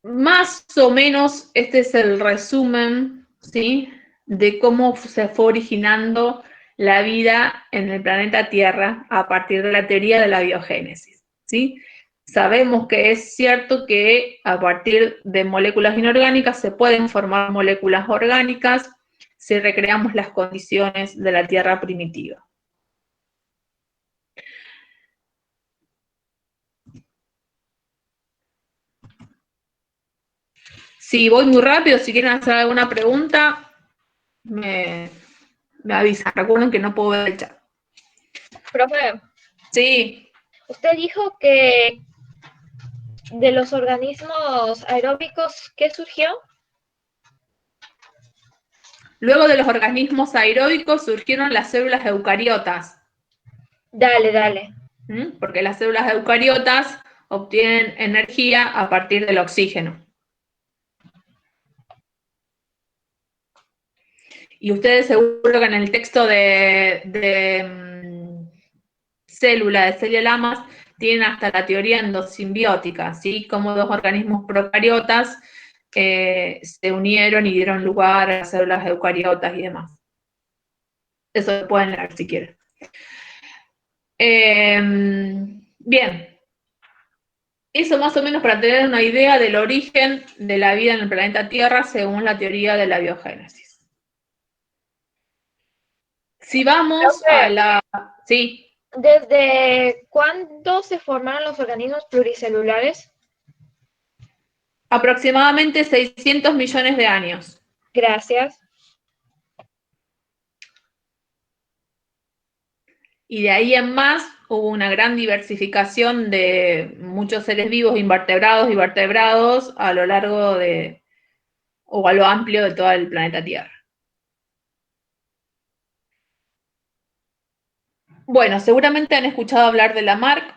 Más o menos este es el resumen, ¿sí?, de cómo se fue originando la vida en el planeta Tierra a partir de la teoría de la biogénesis, ¿sí? Sabemos que es cierto que a partir de moléculas inorgánicas se pueden formar moléculas orgánicas si recreamos las condiciones de la Tierra primitiva. Si voy muy rápido, si quieren hacer alguna pregunta, me avisan. Recuerden que no puedo ver el chat. Profe, Sí. usted dijo que de los organismos aeróbicos, ¿qué surgió? Luego de los organismos aeróbicos surgieron las células eucariotas. Dale. Porque las células eucariotas obtienen energía a partir del oxígeno. Y ustedes seguro que en el texto de Célula de Celia Lamas tienen hasta la teoría endosimbiótica, ¿sí? Como dos organismos procariotas se unieron y dieron lugar a las células eucariotas y demás. Eso lo pueden leer si quieren. Bien. Eso más o menos para tener una idea del origen de la vida en el planeta Tierra según la teoría de la biogénesis. Si vamos a la... Sí. ¿Desde cuándo se formaron los organismos pluricelulares? Aproximadamente 600 millones de años. Gracias. Y de ahí en más hubo una gran diversificación de muchos seres vivos, invertebrados y vertebrados a lo largo de, o a lo amplio de todo el planeta Tierra. Bueno, seguramente han escuchado hablar de Lamarck.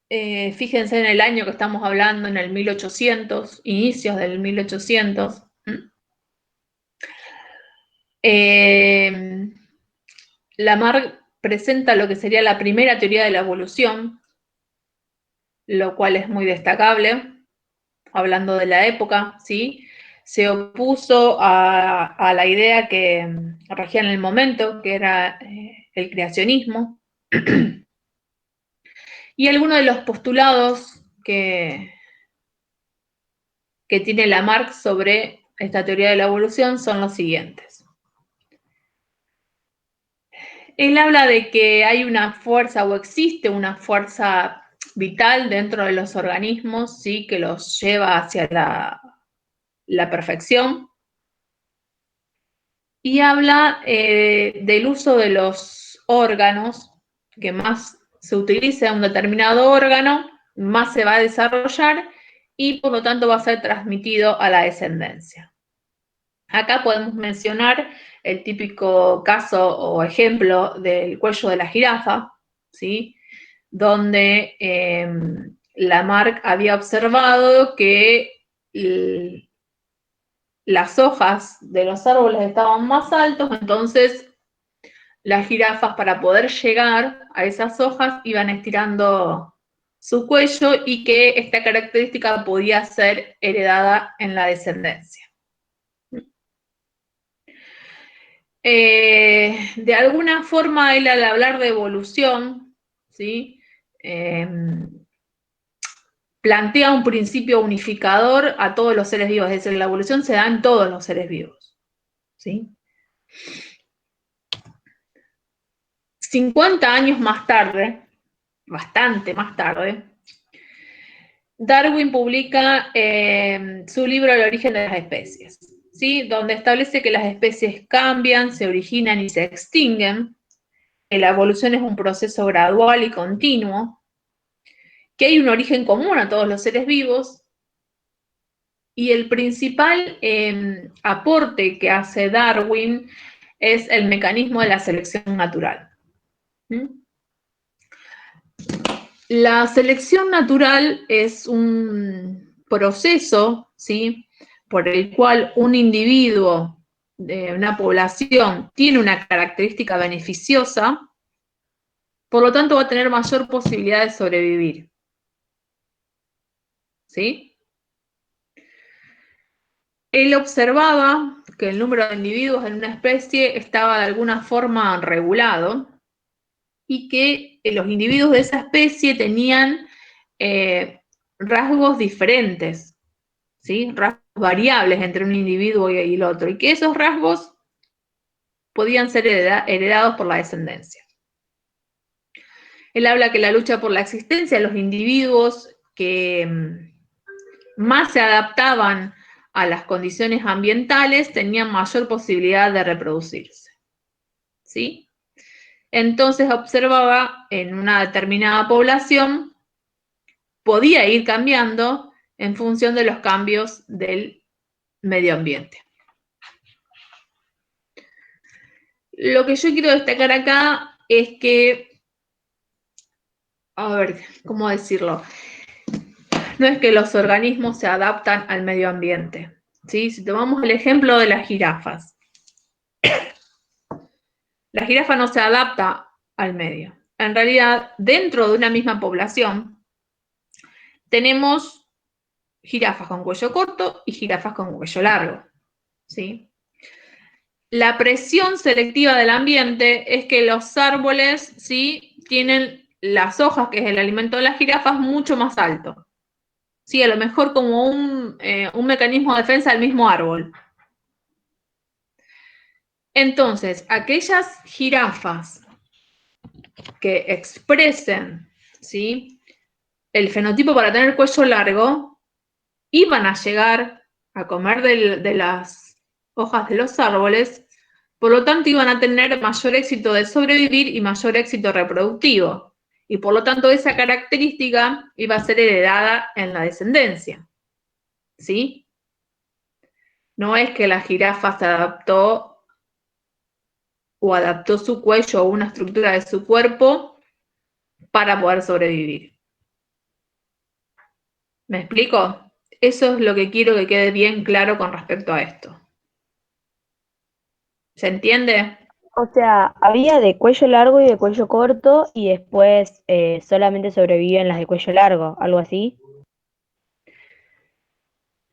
Fíjense en el año que estamos hablando, en el 1800, inicios del 1800. Lamarck presenta lo que sería la primera teoría de la evolución, lo cual es muy destacable, hablando de la época, ¿sí? Se opuso a la idea que regía en el momento, que era el creacionismo. Y algunos de los postulados que tiene Lamarck sobre esta teoría de la evolución son los siguientes. Él habla de que hay una fuerza o existe una fuerza vital dentro de los organismos, ¿sí?, que los lleva hacia la perfección. Y habla del uso de los órganos, que más se utilice un determinado órgano, más se va a desarrollar y por lo tanto va a ser transmitido a la descendencia. Acá podemos mencionar el típico caso o ejemplo del cuello de la jirafa, ¿sí?, donde Lamarck había observado que las hojas de los árboles estaban más altos, entonces las jirafas, para poder llegar a esas hojas, iban estirando su cuello y que esta característica podía ser heredada en la descendencia. De alguna forma, él al hablar de evolución, ¿sí?, plantea un principio unificador a todos los seres vivos, es decir, la evolución se da en todos los seres vivos, ¿sí? 50 años más tarde, bastante más tarde, Darwin publica su libro El origen de las especies, ¿sí?, donde establece que las especies cambian, se originan y se extinguen, que la evolución es un proceso gradual y continuo, que hay un origen común a todos los seres vivos, y el principal aporte que hace Darwin es el mecanismo de la selección natural. La selección natural es un proceso, ¿sí?, por el cual un individuo una población tiene una característica beneficiosa, por lo tanto va a tener mayor posibilidad de sobrevivir. ¿Sí? Él observaba que el número de individuos en una especie estaba de alguna forma regulado y que los individuos de esa especie tenían rasgos diferentes, ¿sí? Rasgos variables entre un individuo y el otro, y que esos rasgos podían ser heredados por la descendencia. Él habla que la lucha por la existencia de los individuos que más se adaptaban a las condiciones ambientales tenían mayor posibilidad de reproducirse. ¿Sí? Entonces observaba en una determinada población, podía ir cambiando en función de los cambios del medio ambiente. Lo que yo quiero destacar acá es que, a ver, ¿cómo decirlo? No es que los organismos se adaptan al medio ambiente, ¿sí? Si tomamos el ejemplo de las jirafas, la jirafa no se adapta al medio. En realidad, dentro de una misma población, tenemos jirafas con cuello corto y jirafas con cuello largo, ¿sí? La presión selectiva del ambiente es que los árboles, ¿sí?, tienen las hojas, que es el alimento de las jirafas, mucho más alto. Sí, a lo mejor como un mecanismo de defensa del mismo árbol. Entonces, aquellas jirafas que expresen, ¿sí?, el fenotipo para tener cuello largo, iban a llegar a comer de las hojas de los árboles, por lo tanto iban a tener mayor éxito de sobrevivir y mayor éxito reproductivo. Y por lo tanto esa característica iba a ser heredada en la descendencia. ¿Sí? No es que la jirafa se adaptó o adaptó su cuello o una estructura de su cuerpo para poder sobrevivir. ¿Me explico? Eso es lo que quiero que quede bien claro con respecto a esto. ¿Se entiende? O sea, había de cuello largo y de cuello corto y después solamente sobreviven las de cuello largo, algo así.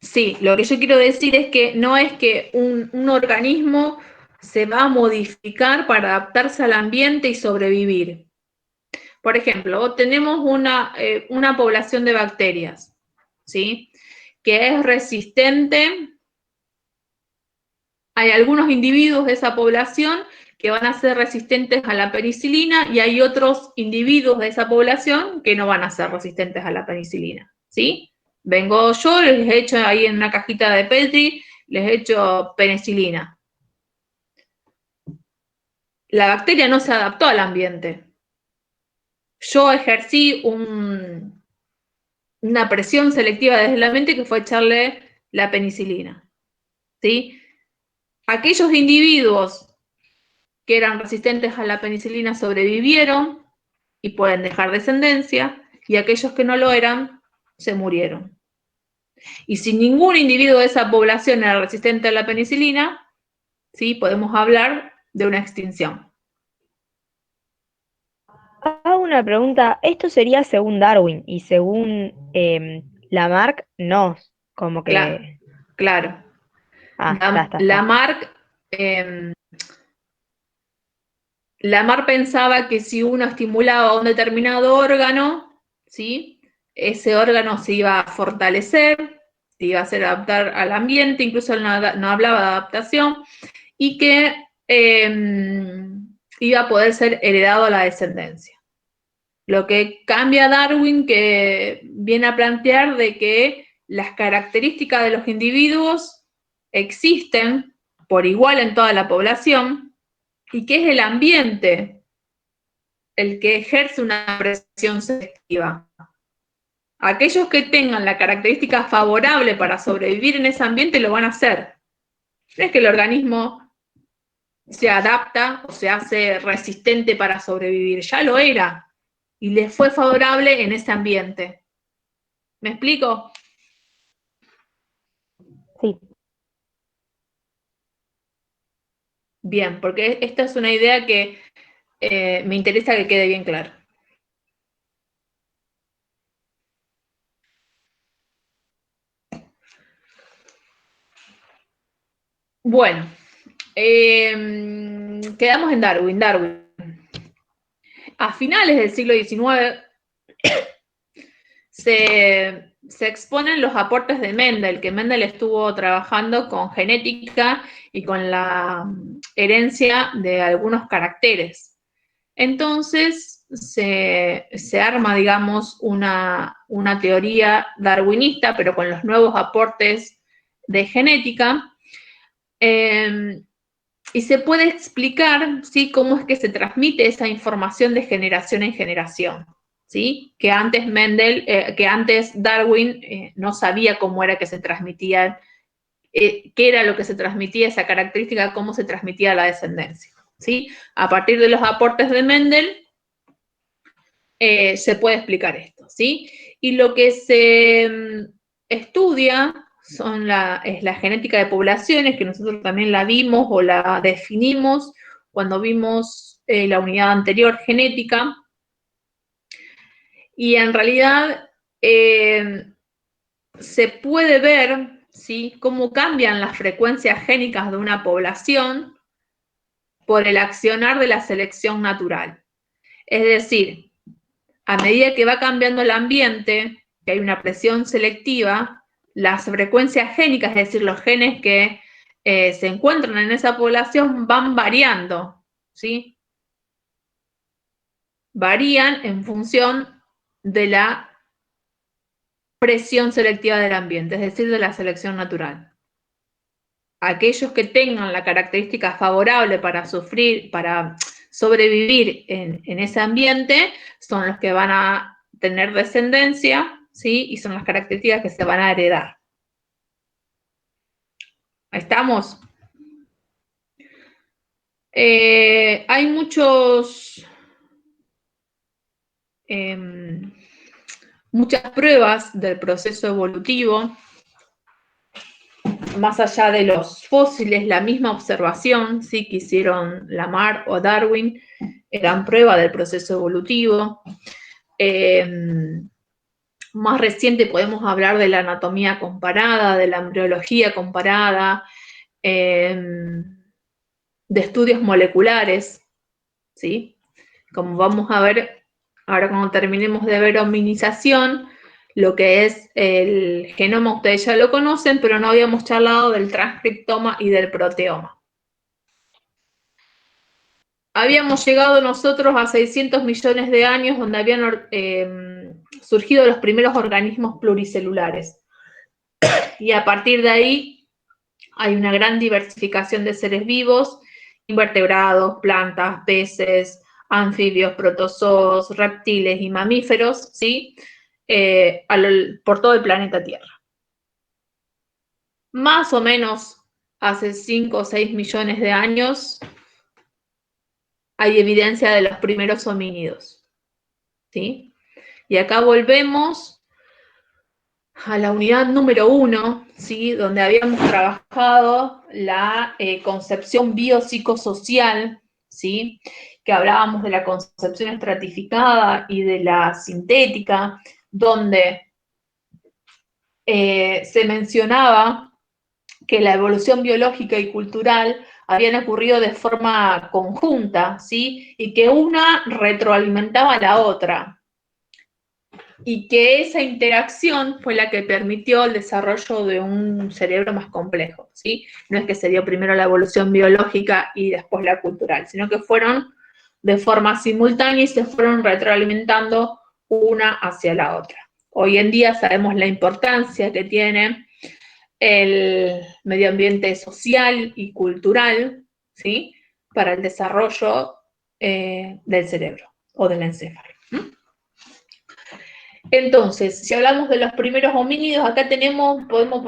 Sí, lo que yo quiero decir es que no es que un organismo se va a modificar para adaptarse al ambiente y sobrevivir. Por ejemplo, tenemos una población de bacterias, ¿sí?, que es resistente. Hay algunos individuos de esa población que van a ser resistentes a la penicilina y hay otros individuos de esa población que no van a ser resistentes a la penicilina, ¿sí? Vengo yo, les he hecho ahí en una cajita de Petri, les he hecho penicilina. La bacteria no se adaptó al ambiente. Yo ejercí una presión selectiva desde el ambiente que fue echarle la penicilina, ¿sí? Aquellos individuos que eran resistentes a la penicilina sobrevivieron y pueden dejar descendencia, y aquellos que no lo eran se murieron. Y si ningún individuo de esa población era resistente a la penicilina, ¿sí?, podemos hablar de una extinción. Hago una pregunta, esto sería según Darwin y según Lamarck, no, como Claro, que... claro. Está. Lamarck pensaba que si uno estimulaba un determinado órgano, ¿sí?, ese órgano se iba a fortalecer, se iba a hacer adaptar al ambiente, incluso él no hablaba de adaptación, y que iba a poder ser heredado a la descendencia. Lo que cambia Darwin, que viene a plantear de que las características de los individuos existen por igual en toda la población y que es el ambiente el que ejerce una presión selectiva. Aquellos que tengan la característica favorable para sobrevivir en ese ambiente lo van a hacer. No es que el organismo se adapta o se hace resistente para sobrevivir, ya lo era y le fue favorable en ese ambiente. ¿Me explico? Sí. Bien, porque esta es una idea que me interesa que quede bien claro. Bueno, quedamos en Darwin. A finales del siglo XIX se exponen los aportes de Mendel, que Mendel estuvo trabajando con genética y con la herencia de algunos caracteres. Entonces se arma, digamos, una teoría darwinista, pero con los nuevos aportes de genética, y se puede explicar, ¿sí?, cómo es que se transmite esa información de generación en generación, ¿sí? Que antes Darwin no sabía cómo era que se transmitía, qué era lo que se transmitía, esa característica, cómo se transmitía la descendencia, ¿sí? A partir de los aportes de Mendel, se puede explicar esto, ¿sí? Y lo que se estudia es la genética de poblaciones, que nosotros también la vimos o la definimos cuando vimos la unidad anterior, genética, y en realidad se puede ver, ¿sí?, cómo cambian las frecuencias génicas de una población por el accionar de la selección natural. Es decir, a medida que va cambiando el ambiente, que hay una presión selectiva, las frecuencias génicas, es decir, los genes que se encuentran en esa población, van variando, ¿sí? Varían en función de la presión selectiva del ambiente, es decir, de la selección natural. Aquellos que tengan la característica favorable para sobrevivir en ese ambiente son los que van a tener descendencia, ¿sí? Y son las características que se van a heredar. ¿Estamos? Hay muchas pruebas del proceso evolutivo, más allá de los fósiles, la misma observación, ¿sí?, que hicieron Lamarck o Darwin, eran prueba del proceso evolutivo. Más reciente podemos hablar de la anatomía comparada, de la embriología comparada, de estudios moleculares, ¿sí? Como vamos a ver ahora cuando terminemos de ver hominización, lo que es el genoma, ustedes ya lo conocen, pero no habíamos charlado del transcriptoma y del proteoma. Habíamos llegado nosotros a 600 millones de años, donde habían surgido los primeros organismos pluricelulares. Y a partir de ahí hay una gran diversificación de seres vivos, invertebrados, plantas, peces, anfibios, protozoos, reptiles y mamíferos, ¿sí? Por todo el planeta Tierra. Más o menos hace 5 o 6 millones de años hay evidencia de los primeros homínidos, ¿sí? Y acá volvemos a la unidad número 1, ¿sí?, donde habíamos trabajado la concepción biopsicosocial, ¿sí?, que hablábamos de la concepción estratificada y de la sintética, donde se mencionaba que la evolución biológica y cultural habían ocurrido de forma conjunta, ¿sí?, y que una retroalimentaba a la otra, y que esa interacción fue la que permitió el desarrollo de un cerebro más complejo, ¿sí? No es que se dio primero la evolución biológica y después la cultural, sino que fueron de forma simultánea y se fueron retroalimentando una hacia la otra. Hoy en día sabemos la importancia que tiene el medio ambiente social y cultural, ¿sí?, para el desarrollo del cerebro o del encéfalo. Entonces, si hablamos de los primeros homínidos, acá podemos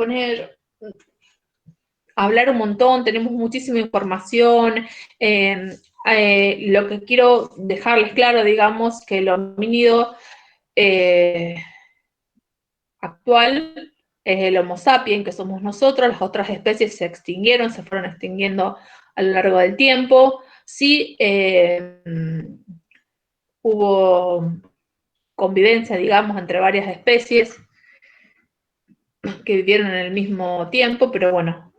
hablar un montón, tenemos muchísima información. Lo que quiero dejarles claro, digamos, que el homínido actual es el Homo sapiens, que somos nosotros. Las otras especies se extinguieron, se fueron extinguiendo a lo largo del tiempo. Sí hubo convivencia, digamos, entre varias especies que vivieron en el mismo tiempo, pero bueno,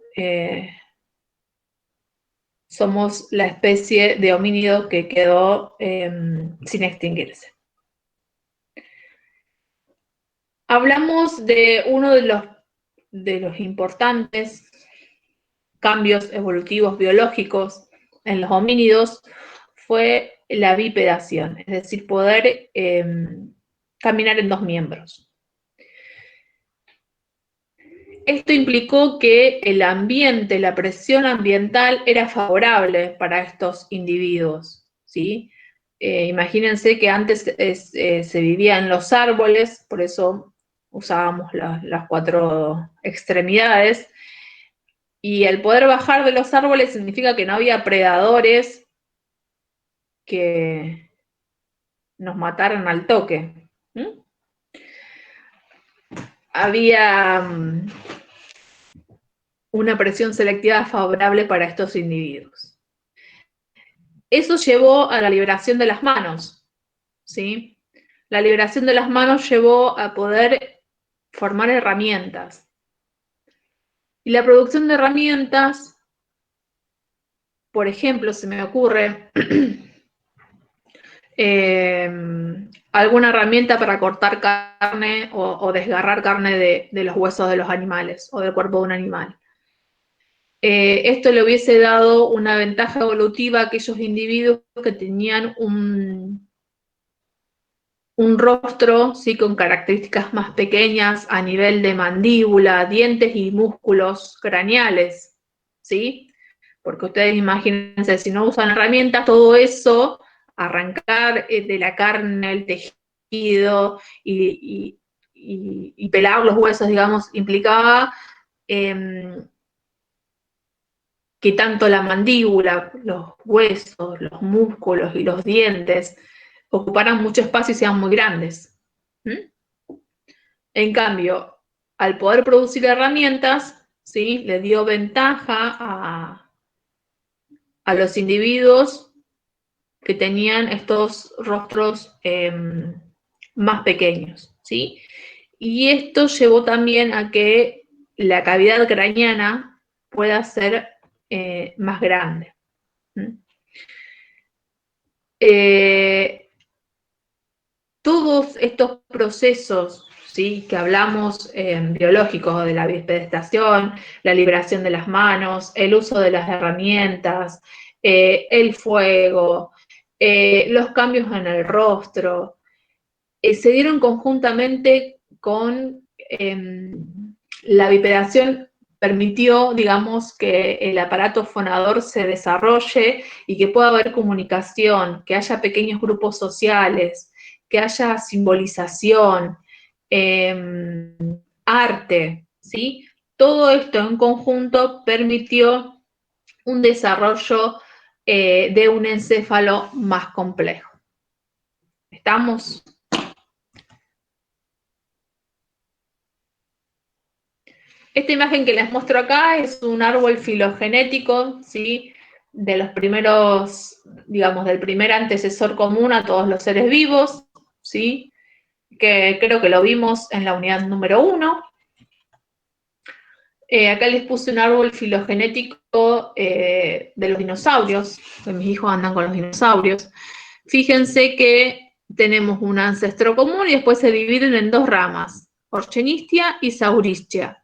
somos la especie de homínido que quedó sin extinguirse. Hablamos de uno de los importantes cambios evolutivos biológicos en los homínidos, fue la bipedación, es decir, poder caminar en dos miembros. Esto implicó que el ambiente, la presión ambiental era favorable para estos individuos, ¿sí? Imagínense que antes se vivía en los árboles, por eso usábamos las cuatro extremidades, y el poder bajar de los árboles significa que no había predadores que nos mataran al toque. Había una presión selectiva favorable para estos individuos. Eso llevó a la liberación de las manos, ¿sí? La liberación de las manos llevó a poder formar herramientas. Y la producción de herramientas, por ejemplo, se me ocurre alguna herramienta para cortar carne o desgarrar carne de los huesos de los animales o del cuerpo de un animal. Esto le hubiese dado una ventaja evolutiva a aquellos individuos que tenían un rostro, ¿sí?, con características más pequeñas a nivel de mandíbula, dientes y músculos craneales, ¿sí? Porque ustedes imagínense, si no usan herramientas, todo eso, arrancar de la carne, el tejido y pelar los huesos, digamos, implicaba que tanto la mandíbula, los huesos, los músculos y los dientes ocuparan mucho espacio y sean muy grandes. En cambio, al poder producir herramientas, ¿sí?, le dio ventaja a los individuos que tenían estos rostros más pequeños, ¿sí? Y esto llevó también a que la cavidad craneana pueda ser más grande. Todos estos procesos, ¿sí?, que hablamos biológicos, de la bipedestación, la liberación de las manos, el uso de las herramientas, el fuego, los cambios en el rostro, se dieron conjuntamente con la bipedación. Permitió, digamos, que el aparato fonador se desarrolle y que pueda haber comunicación, que haya pequeños grupos sociales, que haya simbolización, arte, ¿sí? Todo esto en conjunto permitió un desarrollo de un encéfalo más complejo. ¿Estamos? Esta imagen que les muestro acá es un árbol filogenético, ¿sí?, de los primeros, digamos, del primer antecesor común a todos los seres vivos, ¿sí?, que creo que lo vimos en la unidad número 1. Acá les puse un árbol filogenético de los dinosaurios, que mis hijos andan con los dinosaurios. Fíjense que tenemos un ancestro común y después se dividen en dos ramas, Orchenistia y Sauristia.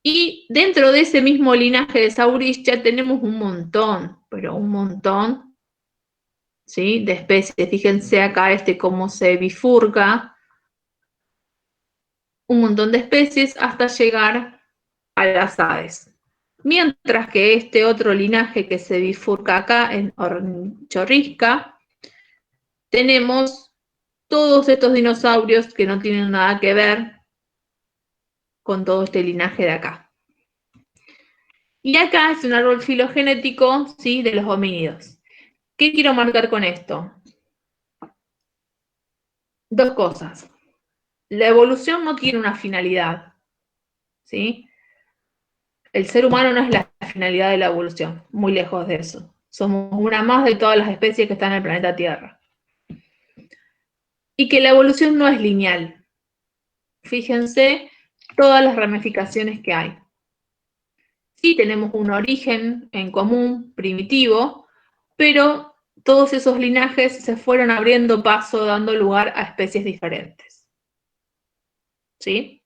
Y dentro de ese mismo linaje de Sauristia tenemos un montón, pero un montón, ¿sí?, de especies. Fíjense acá cómo se bifurca, un montón de especies hasta llegar a las aves. Mientras que este otro linaje que se bifurca acá en Ornichorrisca, tenemos todos estos dinosaurios que no tienen nada que ver con todo este linaje de acá. Y acá es un árbol filogenético, ¿sí?, de los homínidos. ¿Qué quiero marcar con esto? Dos cosas. La evolución no tiene una finalidad, ¿sí? El ser humano no es la finalidad de la evolución, muy lejos de eso. Somos una más de todas las especies que están en el planeta Tierra. Y que la evolución no es lineal. Fíjense todas las ramificaciones que hay. Sí tenemos un origen en común, primitivo, pero todos esos linajes se fueron abriendo paso, dando lugar a especies diferentes. ¿Sí?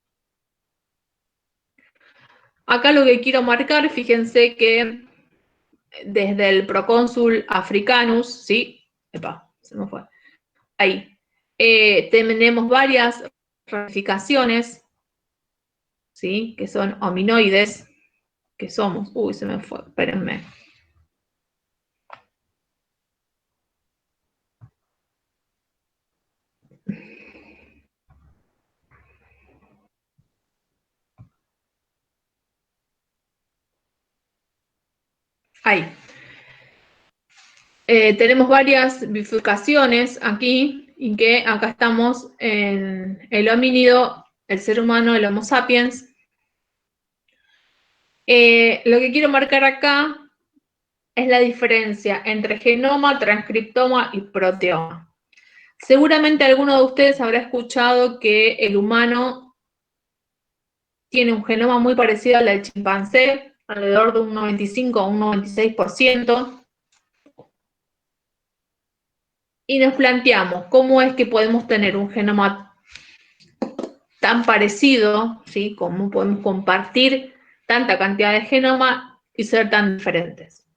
Acá lo que quiero marcar, fíjense que desde el procónsul africanus, ¿sí? Epa, se me fue. Ahí. Tenemos varias ramificaciones, ¿sí? Que son hominoides, que somos. Uy, se me fue, espérenme. Ahí. Tenemos varias bifurcaciones aquí, y que acá estamos en el homínido, el ser humano, el Homo sapiens. Lo que quiero marcar acá es la diferencia entre genoma, transcriptoma y proteoma. Seguramente alguno de ustedes habrá escuchado que el humano tiene un genoma muy parecido al del chimpancé, alrededor de un 95 o un 96%. Y nos planteamos cómo es que podemos tener un genoma tan parecido, ¿sí? Cómo podemos compartir tanta cantidad de genoma y ser tan diferentes.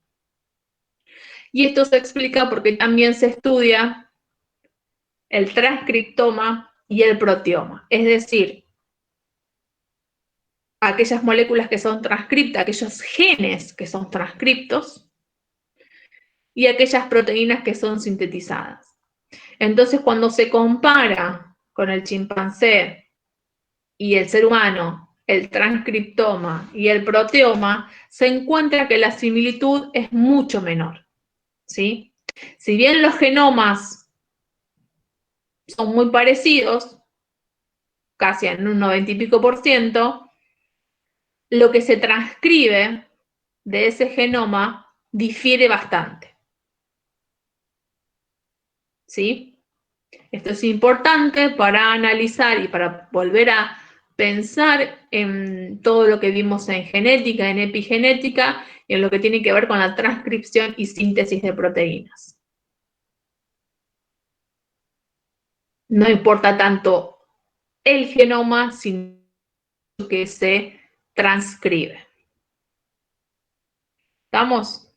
Y esto se explica porque también se estudia el transcriptoma y el proteoma, es decir, aquellas moléculas que son transcriptas, aquellos genes que son transcriptos y aquellas proteínas que son sintetizadas. Entonces, cuando se compara con el chimpancé y el ser humano, el transcriptoma y el proteoma, se encuentra que la similitud es mucho menor, ¿sí? Si bien los genomas son muy parecidos, casi en un 90 y pico %, lo que se transcribe de ese genoma difiere bastante. ¿Sí? Esto es importante para analizar y para volver a pensar en todo lo que vimos en genética, en epigenética, y en lo que tiene que ver con la transcripción y síntesis de proteínas. No importa tanto el genoma, sino que se transcribe. ¿Estamos?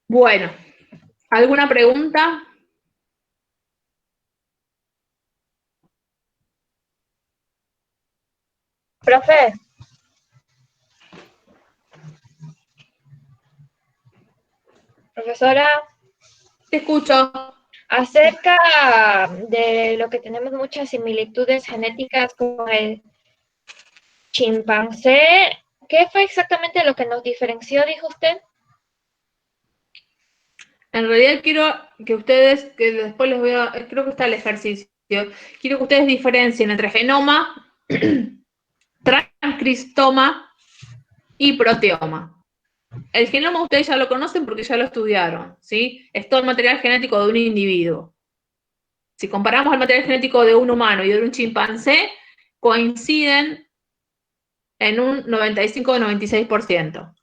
Bueno, ¿alguna pregunta? Profe, profesora, Te escucho. acerca de lo que tenemos muchas similitudes genéticas con el chimpancé, ¿qué fue exactamente lo que nos diferenció, dijo usted? En realidad quiero que ustedes, que después les voy a, creo que está el ejercicio, quiero que ustedes diferencien entre genoma, transcriptoma y proteoma. El genoma ustedes ya lo conocen porque ya lo estudiaron, ¿sí? Es todo el material genético de un individuo. Si comparamos el material genético de un humano y de un chimpancé, coinciden en un 95 o 96%.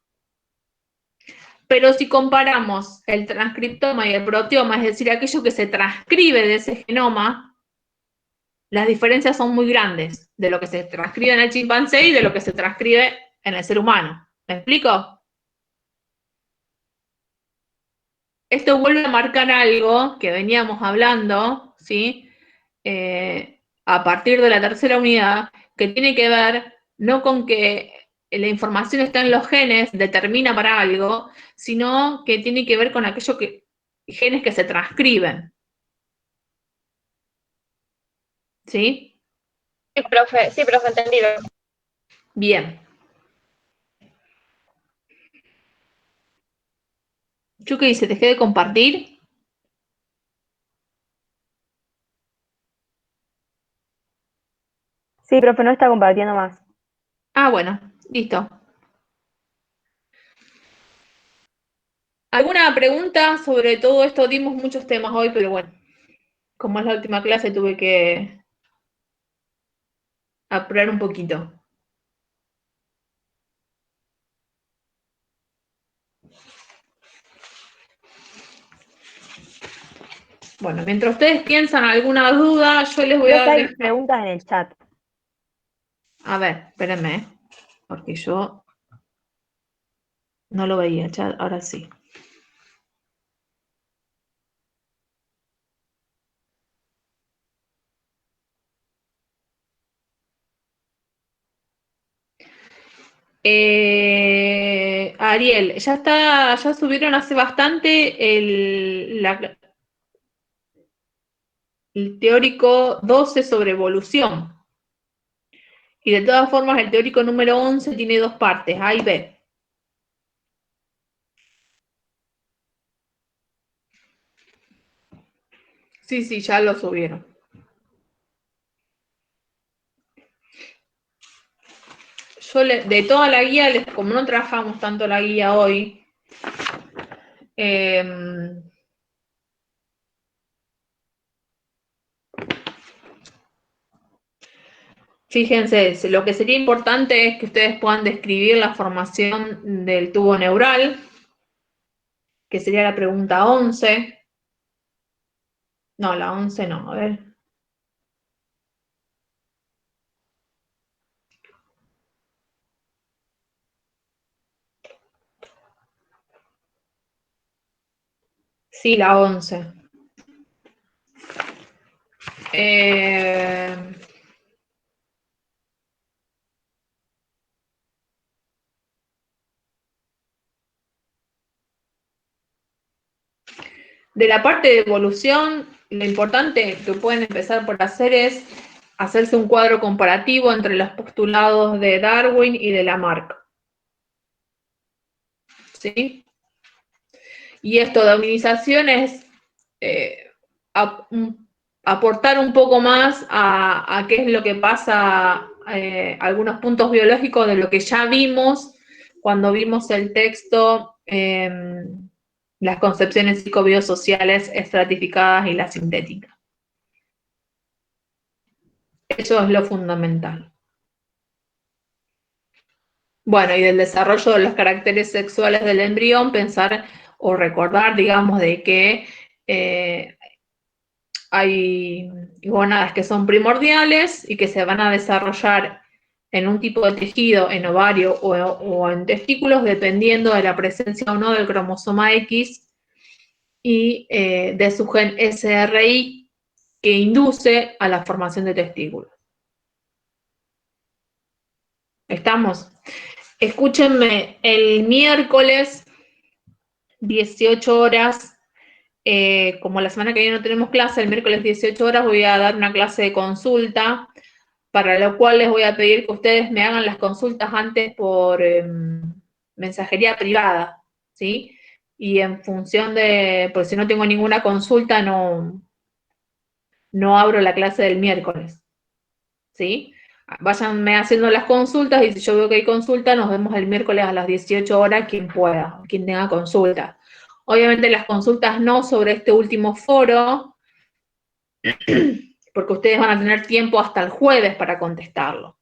Pero si comparamos el transcriptoma y el proteoma, es decir, aquello que se transcribe de ese genoma, las diferencias son muy grandes de lo que se transcribe en el chimpancé y de lo que se transcribe en el ser humano. ¿Me explico? Esto vuelve a marcar algo que veníamos hablando, ¿sí? A partir de la tercera unidad, que tiene que ver no con que la información está en los genes, determina para algo, sino que tiene que ver con aquellos genes que se transcriben. ¿Sí? Sí, profe, entendido. Bien. ¿Yo qué hice? ¿Dejé de compartir? Sí, profe, no está compartiendo más. Ah, bueno, listo. ¿Alguna pregunta sobre todo esto? Dimos muchos temas hoy, pero bueno, como es la última clase, tuve que apurar un poquito. Bueno, mientras ustedes piensan alguna duda, yo les voy Creo a que hay dejar. preguntas en el chat. A ver, espérenme, porque yo no lo veía el chat, ahora sí. Ariel, ya está, ya subieron hace bastante el teórico 12 sobre evolución. Y de todas formas, el teórico número 11 tiene dos partes, A y B. Sí, sí, ya lo subieron. Yo de toda la guía, como no trabajamos tanto la guía hoy, fíjense, lo que sería importante es que ustedes puedan describir la formación del tubo neural, que sería la pregunta 11. No, la 11 no, a ver. Sí, la 11. De la parte de evolución, lo importante que pueden empezar por hacer es hacerse un cuadro comparativo entre los postulados de Darwin y de Lamarck. ¿Sí? Y esto de hominización es aportar un poco más a qué es lo que pasa, algunos puntos biológicos de lo que ya vimos cuando vimos el texto, las concepciones psicobiosociales estratificadas y la sintética. Eso es lo fundamental. Bueno, y del desarrollo de los caracteres sexuales del embrión, pensar o recordar, digamos, de que hay gonadas que son primordiales y que se van a desarrollar en un tipo de tejido, en ovario o en testículos, dependiendo de la presencia o no del cromosoma X y de su gen SRI que induce a la formación de testículos. ¿Estamos? Escúchenme, el miércoles 18 horas, como la semana que viene no tenemos clase, el miércoles 18 horas voy a dar una clase de consulta, para lo cual les voy a pedir que ustedes me hagan las consultas antes por mensajería privada, ¿sí? Y en función de, pues si no tengo ninguna consulta, no abro la clase del miércoles, ¿sí? Váyanme haciendo las consultas y si yo veo que hay consulta, nos vemos el miércoles a las 18 horas, quien pueda, quien tenga consulta. Obviamente las consultas no sobre este último foro, porque ustedes van a tener tiempo hasta el jueves para contestarlo.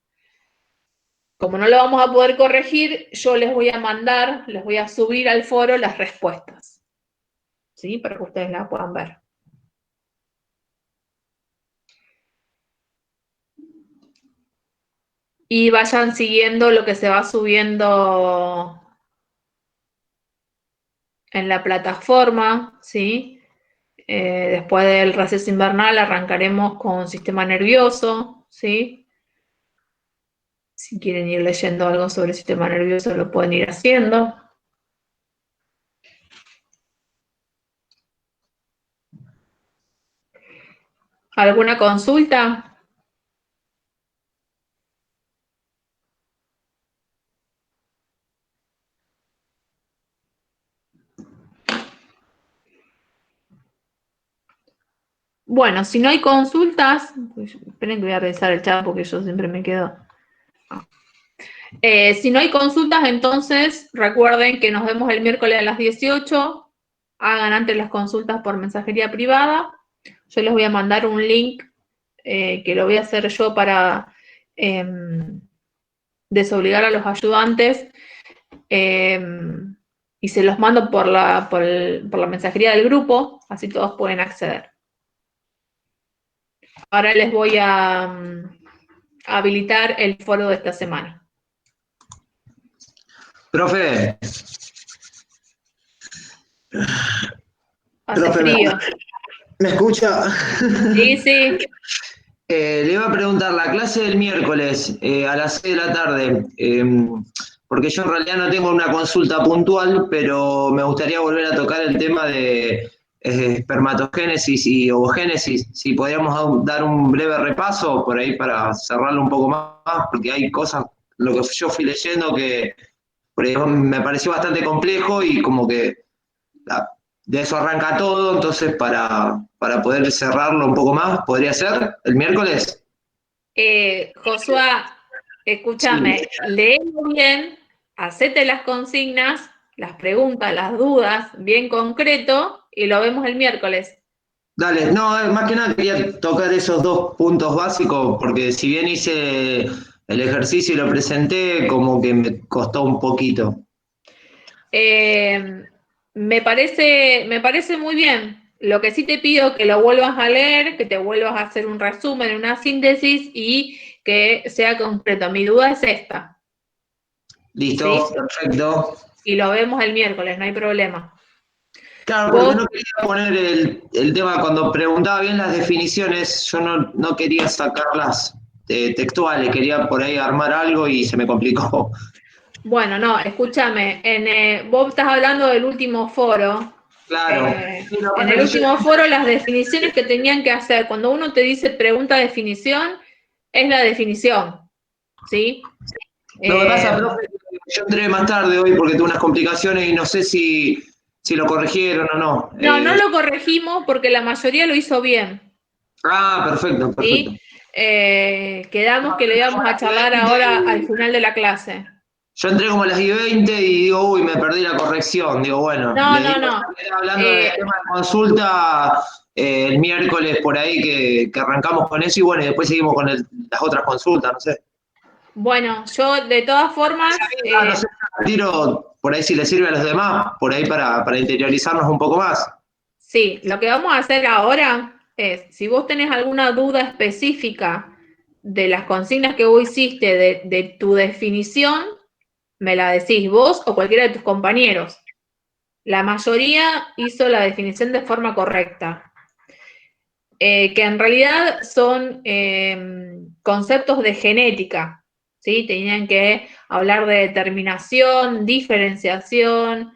Como no lo vamos a poder corregir, yo les voy a mandar, les voy a subir al foro las respuestas, ¿sí? Para que ustedes las puedan ver. Y vayan siguiendo lo que se va subiendo en la plataforma, ¿sí? Después del receso invernal arrancaremos con sistema nervioso, ¿sí? Si quieren ir leyendo algo sobre el sistema nervioso, lo pueden ir haciendo. ¿Alguna consulta? Bueno, si no hay consultas, pues, esperen que voy a revisar el chat porque yo siempre me quedo. Si no hay consultas, entonces recuerden que nos vemos el miércoles a las 18. Hagan antes las consultas por mensajería privada. Yo les voy a mandar un link que lo voy a hacer yo para desobligar a los ayudantes. Y se los mando por la mensajería del grupo, así todos pueden acceder. Ahora les voy a habilitar el foro de esta semana. Profe. Hace frío. ¿Me escucha? Sí, sí. Le iba a preguntar, la clase del miércoles a las 6 de la tarde, porque yo en realidad no tengo una consulta puntual, pero me gustaría volver a tocar el tema de espermatogénesis y ovogénesis. Si podríamos dar un breve repaso por ahí para cerrarlo un poco más, porque hay cosas, lo que yo fui leyendo, que por ahí me pareció bastante complejo y como que de eso arranca todo, entonces para poder cerrarlo un poco más, ¿podría ser el miércoles? Josué, escúchame, sí. Léelo bien, hacete las consignas, las preguntas, las dudas, bien concreto, y lo vemos el miércoles. Dale, no, más que nada quería tocar esos dos puntos básicos, porque si bien hice el ejercicio y lo presenté, como que me costó un poquito. Me parece muy bien. Lo que sí te pido que lo vuelvas a leer, que te vuelvas a hacer un resumen, una síntesis y que sea concreto. Mi duda es esta. Listo, ¿sí? Perfecto. Y lo vemos el miércoles, no hay problema. Claro, porque no quería poner el tema, cuando preguntaba bien las definiciones, yo no quería sacarlas textuales, quería por ahí armar algo y se me complicó. Bueno, no, escúchame, vos estás hablando del último foro. Claro. En el último foro las definiciones que tenían que hacer, cuando uno te dice pregunta definición, es la definición, ¿sí? Lo que pasa, profe, yo entré más tarde hoy porque tuve unas complicaciones y no sé si lo corrigieron o no. No lo corregimos porque la mayoría lo hizo bien. Perfecto. ¿Sí? Quedamos que le íbamos a charlar ahora al final de la clase. Yo entré como a las 10:20 y digo, uy, me perdí la corrección. Digo, bueno, no. Hablando del tema de consulta el miércoles por ahí que arrancamos con eso y bueno, y después seguimos con las otras consultas, no sé. Bueno, yo de todas formas... no sé, tiro por ahí si le sirve a los demás, por ahí para interiorizarnos un poco más. Sí, lo que vamos a hacer ahora es, si vos tenés alguna duda específica de las consignas que vos hiciste, de tu definición, me la decís vos o cualquiera de tus compañeros. La mayoría hizo la definición de forma correcta. Que en realidad son conceptos de genética, ¿sí? Tenían que hablar de determinación, diferenciación,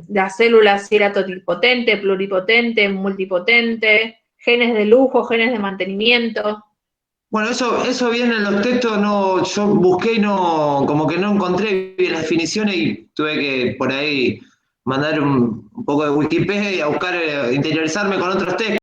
las células si era totipotente, pluripotente, multipotente, genes de lujo, genes de mantenimiento. Bueno, eso viene en los textos, yo busqué y como que no encontré bien las definiciones y tuve que por ahí mandar un poco de Wikipedia y a buscar, interiorizarme con otros textos.